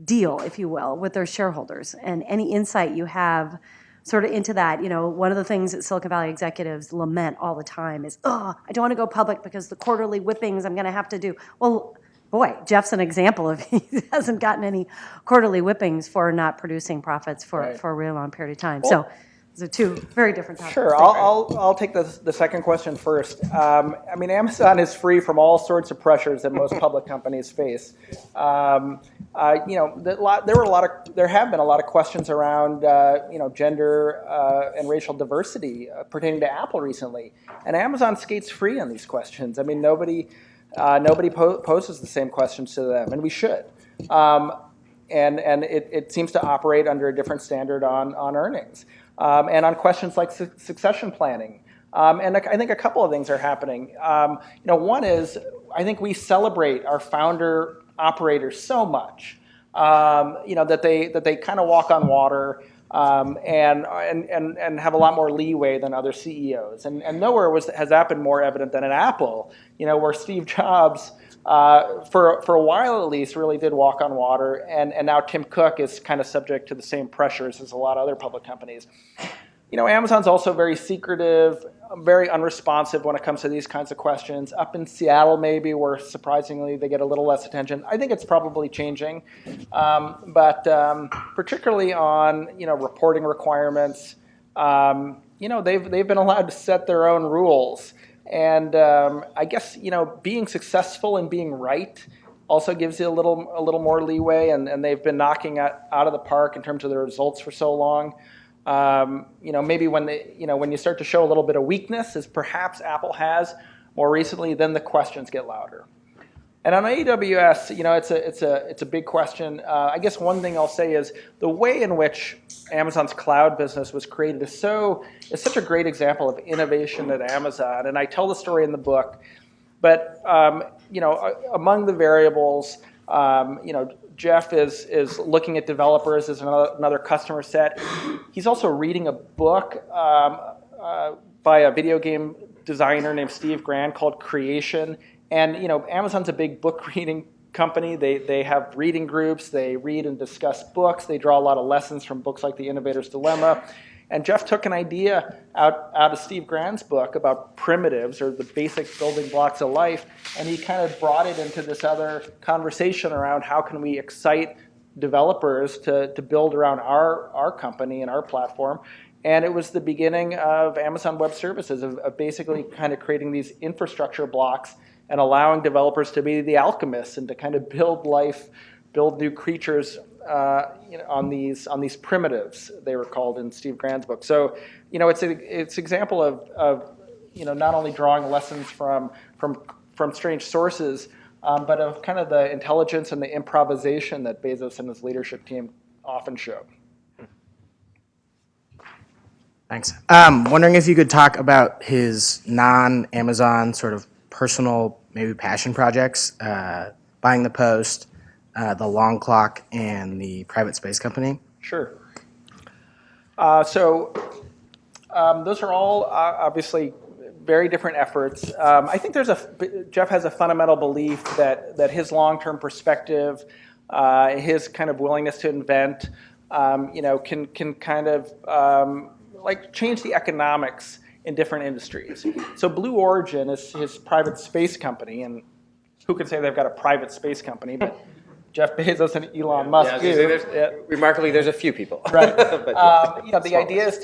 deal, if you will, with their shareholders. And any insight you have sort of into that, one of the things that Silicon Valley executives lament all the time is, I don't want to go public because the quarterly whippings I'm going to have to do. Well, boy, Jeff's an example of he hasn't gotten any quarterly whippings for not producing profits for a real long period of time. So those are two very different topics. Sure, I'll take the second question first. Amazon is free from all sorts of pressures that most public companies face. There have been a lot of questions around gender and racial diversity pertaining to Apple recently, and Amazon skates free on these questions. Nobody poses the same questions to them, and we should. And it seems to operate under a different standard on earnings. And on questions like succession planning. And I think a couple of things are happening. One is, I think we celebrate our founder operators so much, that they kind of walk on water and have a lot more leeway than other CEOs. And nowhere has that been more evident than at Apple, where Steve Jobs, for a while at least, really did walk on water, and now Tim Cook is kind of subject to the same pressures as a lot of other public companies. Amazon's also very secretive, very unresponsive when it comes to these kinds of questions. Up in Seattle, maybe, where surprisingly they get a little less attention. I think it's probably changing, but particularly on reporting requirements, they've been allowed to set their own rules. And I guess being successful and being right also gives you a little more leeway, and they've been knocking it out of the park in terms of their results for so long. Maybe when you start to show a little bit of weakness, as perhaps Apple has more recently, then the questions get louder. And on AWS, it's a big question. I guess one thing I'll say is the way in which Amazon's cloud business was created is such a great example of innovation at Amazon. And I tell the story in the book, but among the variables, Jeff is looking at developers as another customer set. He's also reading a book by a video game designer named Steve Grand called Creation. And Amazon's a big book reading company. They have reading groups. They read and discuss books. They draw a lot of lessons from books like The Innovator's Dilemma. And Jeff took an idea out of Steve Grand's book about primitives, or the basic building blocks of life, and he kind of brought it into this other conversation around how can we excite developers to build around our company and our platform. And it was the beginning of Amazon Web Services, of basically kind of creating these infrastructure blocks and allowing developers to be the alchemists and to kind of build life, build new creatures on these primitives, they were called in Steve Grand's book. So, it's an example of not only drawing lessons from strange sources, but of kind of the intelligence and the improvisation that Bezos and his leadership team often show. Thanks. Wondering if you could talk about his non-Amazon sort of personal, maybe passion projects, buying the Post, the Long Clock, and the private space company. Sure. So those are all obviously very different efforts. I think Jeff has a fundamental belief that his long-term perspective, his kind of willingness to invent, can kind of change the economics in different industries. So Blue Origin is his private space company, and who could say they've got a private space company? But Jeff Bezos and Elon Musk do. Remarkably, there's a few people. Right. The idea is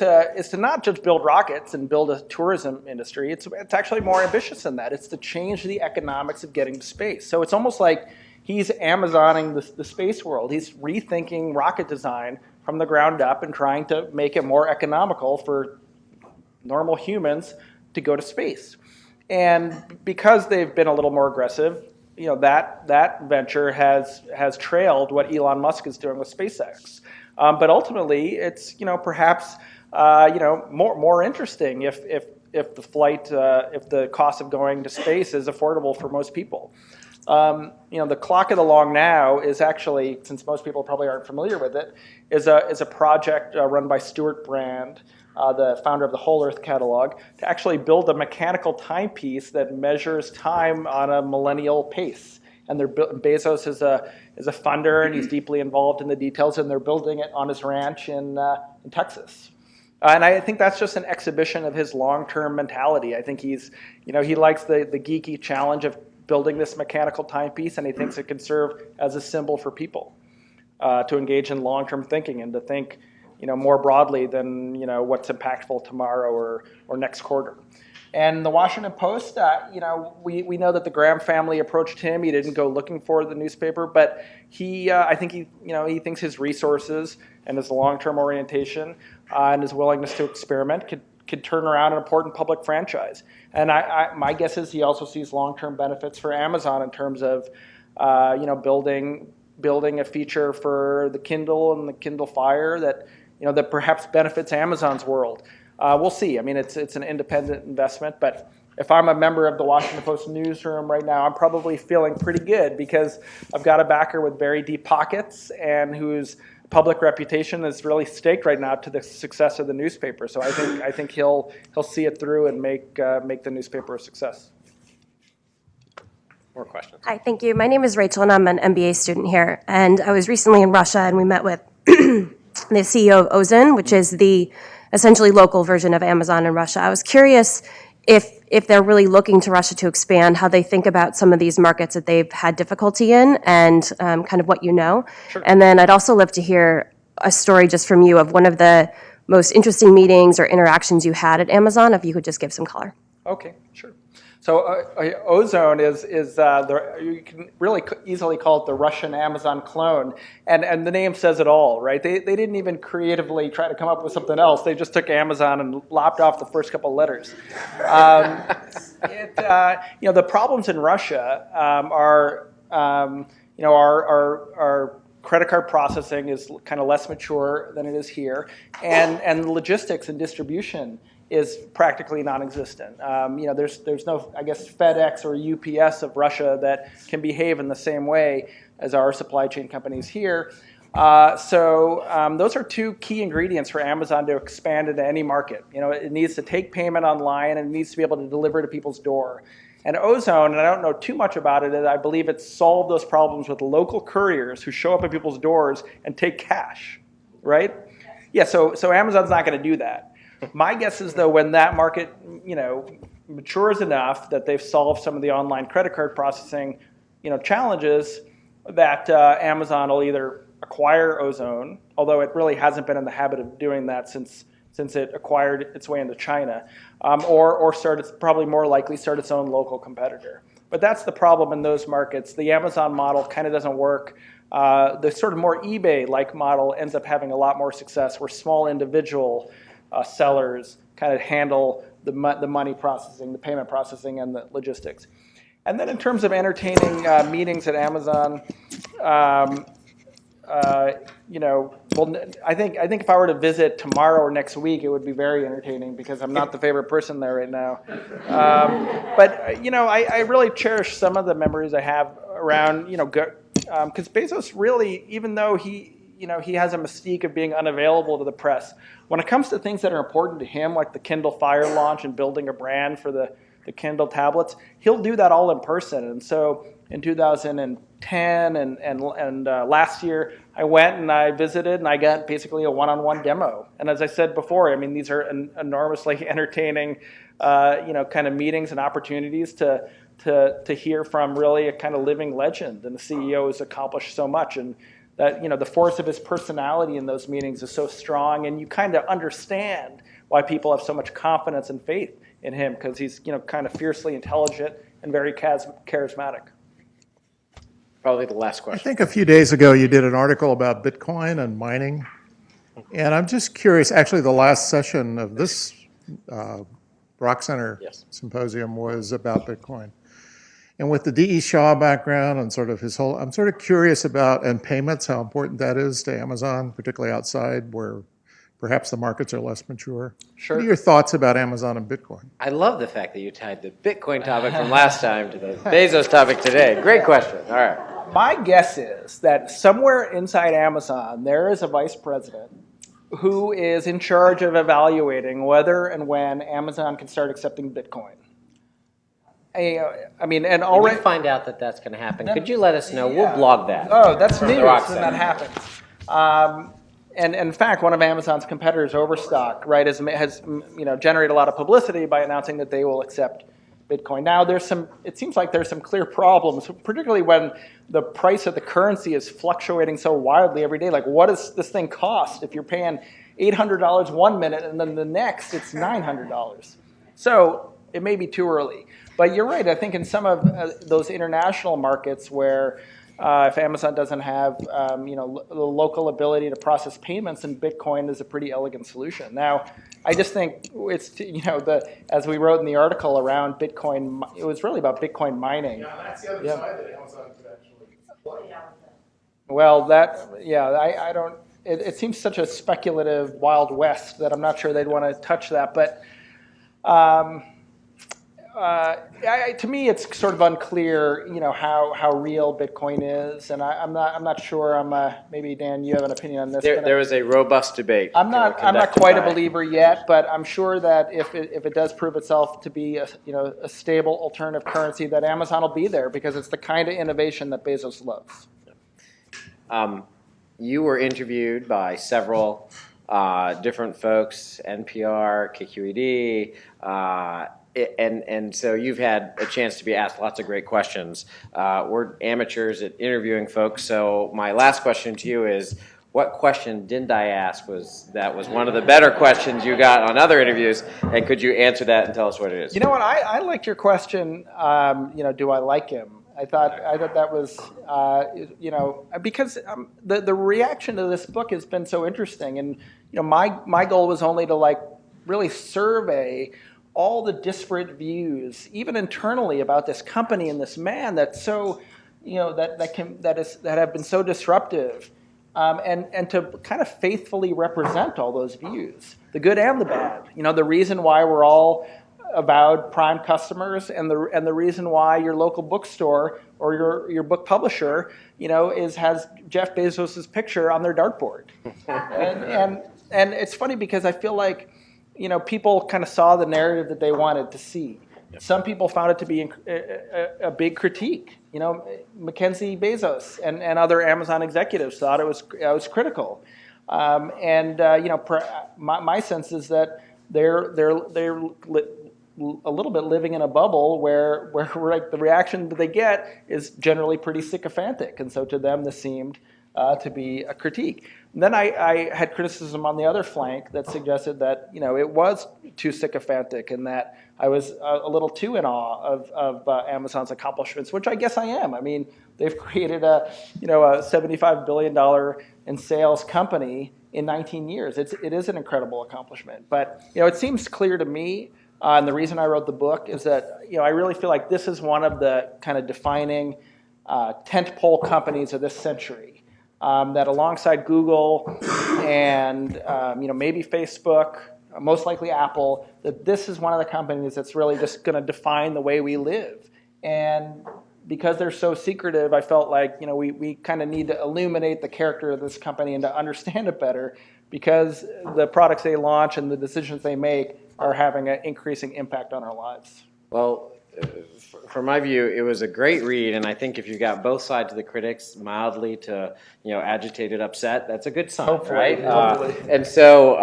to not just build rockets and build a tourism industry. It's actually more ambitious than that. It's to change the economics of getting to space. So it's almost like he's Amazoning the space world. He's rethinking rocket design from the ground up and trying to make it more economical for normal humans to go to space. And because they've been a little more aggressive, that venture has trailed what Elon Musk is doing with SpaceX. But ultimately, it's perhaps more interesting if the cost of going to space is affordable for most people. The Clock of the Long Now is actually, since most people probably aren't familiar with it, is a project run by Stuart Brand, the founder of the Whole Earth Catalog, to actually build a mechanical timepiece that measures time on a millennial pace. And Bezos is a funder, and he's deeply involved in the details, and they're building it on his ranch in Texas. And I think that's just an exhibition of his long-term mentality. I think he likes the geeky challenge of building this mechanical timepiece, and he thinks it can serve as a symbol for people to engage in long-term thinking and to think more broadly than what's impactful tomorrow or next quarter. And the Washington Post, we know that the Graham family approached him. He didn't go looking for the newspaper, but I think he thinks his resources and his long-term orientation and his willingness to experiment could turn around an important public franchise. And my guess is he also sees long-term benefits for Amazon in terms of building a feature for the Kindle and the Kindle Fire that perhaps benefits Amazon's world. We'll see. I mean, it's an independent investment, but if I'm a member of the Washington Post newsroom right now, I'm probably feeling pretty good because I've got a backer with very deep pockets and whose public reputation is really staked right now to the success of the newspaper. So I think he'll see it through and make the newspaper a success. More questions? Hi, thank you. My name is Rachel, and I'm an MBA student here. And I was recently in Russia, and we met with the CEO of Ozon, which is the essentially local version of Amazon in Russia. I was curious if they're really looking to Russia to expand, how they think about some of these markets that they've had difficulty in, and kind of what you know. Sure. And then I'd also love to hear a story just from you of one of the most interesting meetings or interactions you had at Amazon, if you could just give some color. Okay, sure. So Ozon is you can really easily call it the Russian Amazon clone, and the name says it all, right? They didn't even creatively try to come up with something else. They just took Amazon and lopped off the first couple letters. The problems in Russia are credit card processing is kind of less mature than it is here, and logistics and distribution is practically non-existent. There's no, I guess, FedEx or UPS of Russia that can behave in the same way as our supply chain companies here. Those are two key ingredients for Amazon to expand into any market. It needs to take payment online, and it needs to be able to deliver to people's door. And Ozone, and I don't know too much about it, I believe it's solved those problems with local couriers who show up at people's doors and take cash, right? Yeah, so Amazon's not going to do that. My guess is, though, when that market, matures enough that they've solved some of the online credit card processing, challenges, that Amazon will either acquire Ozone, although it really hasn't been in the habit of doing that since it acquired its way into China, or probably more likely start its own local competitor. But that's the problem in those markets. The Amazon model kind of doesn't work. The sort of more eBay-like model ends up having a lot more success, where small individual sellers kind of handle the money processing, the payment processing, and the logistics. And then in terms of entertaining meetings at Amazon, I think if I were to visit tomorrow or next week, it would be very entertaining, because I'm not the favorite person there right now. I really cherish some of the memories I have around, because Bezos really, even though he has a mystique of being unavailable to the press, when it comes to things that are important to him, like the Kindle Fire launch and building a brand for the Kindle tablets, he'll do that all in person. And so in 2010 and last year, I went and I visited, and I got basically a one-on-one demo. And as I said before, I mean, these are enormously entertaining, kind of meetings and opportunities to hear from really a kind of living legend. And the CEO has accomplished so much, and that the force of his personality in those meetings is so strong, and you kind of understand why people have so much confidence and faith in him, because he's kind of fiercely intelligent and very charismatic. Probably the last I question. think a few days ago you did an article about Bitcoin and mining. And I'm just curious, actually the last session of this Rock Center symposium was about Bitcoin. And with the D.E. Shaw background and sort of his whole, I'm sort of curious about, and payments, how important that is to Amazon, particularly outside where perhaps the markets are less mature. Sure. What are your thoughts about Amazon and Bitcoin? I love the fact that you tied the Bitcoin topic from last time to the Bezos topic today. Great question. All right. My guess is that somewhere inside Amazon, there is a vice president who is in charge of evaluating whether and when Amazon can start accepting Bitcoin. I mean, and already... When you find out that that's going to happen, could you let us know? We'll blog that. Oh, that's For news the Rock when Center. that happens. And in fact, one of Amazon's competitors, Overstock, right, has generated a lot of publicity by announcing that they will accept Bitcoin. Now, it seems like there's some clear problems, particularly when the price of the currency is fluctuating so wildly every day. Like, what does this thing cost if you're paying $800 one minute and then the next it's $900? So it may be too early. But you're right. I think in some of those international markets where if Amazon doesn't have the local ability to process payments, then Bitcoin is a pretty elegant solution. Now, I just think it's as we wrote in the article around Bitcoin, it was really about Bitcoin mining. Yeah, that's the other side that Amazon could actually play. Well, I don't. It seems such a speculative Wild West that I'm not sure they'd want to touch that. But to me, it's sort of unclear, how real Bitcoin is, and I'm not sure. Maybe Dan, you have an opinion on this. There was a robust debate. I'm not quite a believer yet, but I'm sure that if it does prove itself to be a stable alternative currency, that Amazon will be there, because it's the kind of innovation that Bezos loves. You were interviewed by several different folks, NPR, KQED, and so you've had a chance to be asked lots of great questions. We're amateurs at interviewing folks, so my last question to you is, what question didn't I ask that was one of the better questions you got on other interviews, and could you answer that and tell us what it is? You know what, I liked your question, do I like him? I thought that was, because the reaction to this book has been so interesting, and my goal was only to really survey all the disparate views, even internally, about this company and this man that's so, that have been so disruptive and to kind of faithfully represent all those views, the good and the bad. The reason why we're all avowed Prime customers, and the reason why your local bookstore or your book publisher, has Jeff Bezos's picture on their dartboard. and it's funny because I feel like, people kind of saw the narrative that they wanted to see. Some people found it to be a big critique. Mackenzie Bezos and other Amazon executives thought it was critical. My sense is that they're a little bit living in a bubble where like the reaction that they get is generally pretty sycophantic, and so to them this seemed to be a critique. And then I had criticism on the other flank that suggested that it was too sycophantic, and that I was a little too in awe of Amazon's accomplishments, which I guess I am. I mean, they've created a $75 billion in sales company in 19 years. It is an incredible accomplishment. But it seems clear to me, and the reason I wrote the book is that I really feel like this is one of the kind of defining tentpole companies of this century. That alongside Google and maybe Facebook, most likely Apple, that this is one of the companies that's really just going to define the way we live. And because they're so secretive, I felt like we kind of need to illuminate the character of this company and to understand it better, because the products they launch and the decisions they make are having an increasing impact on our lives. Well, from my view, it was a great read, and I think if you've got both sides of the critics mildly to agitated, upset, that's a good sign, Hopefully, right? hopefully. And so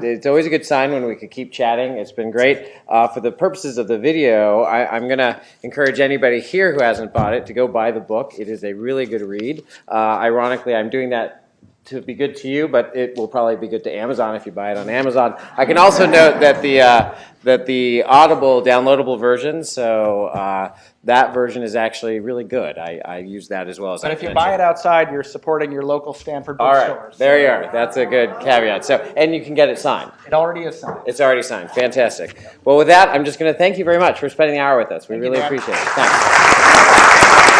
it's always a good sign when we could keep chatting. It's been great. For the purposes of the video, I'm going to encourage anybody here who hasn't bought it to go buy the book. It is a really good read. Ironically, I'm doing that to be good to you, but it will probably be good to Amazon if you buy it on Amazon. I can also note that the Audible downloadable version, so that version is actually really good. I use that as well as. But if you buy it outside, you're supporting your local Stanford all right, bookstores. there you are. That's a good caveat. So, and you can get it signed. It already is signed. It's already signed. Fantastic. Well, with that, I'm just going to thank you very much for spending the hour with us. We really appreciate it. Thanks.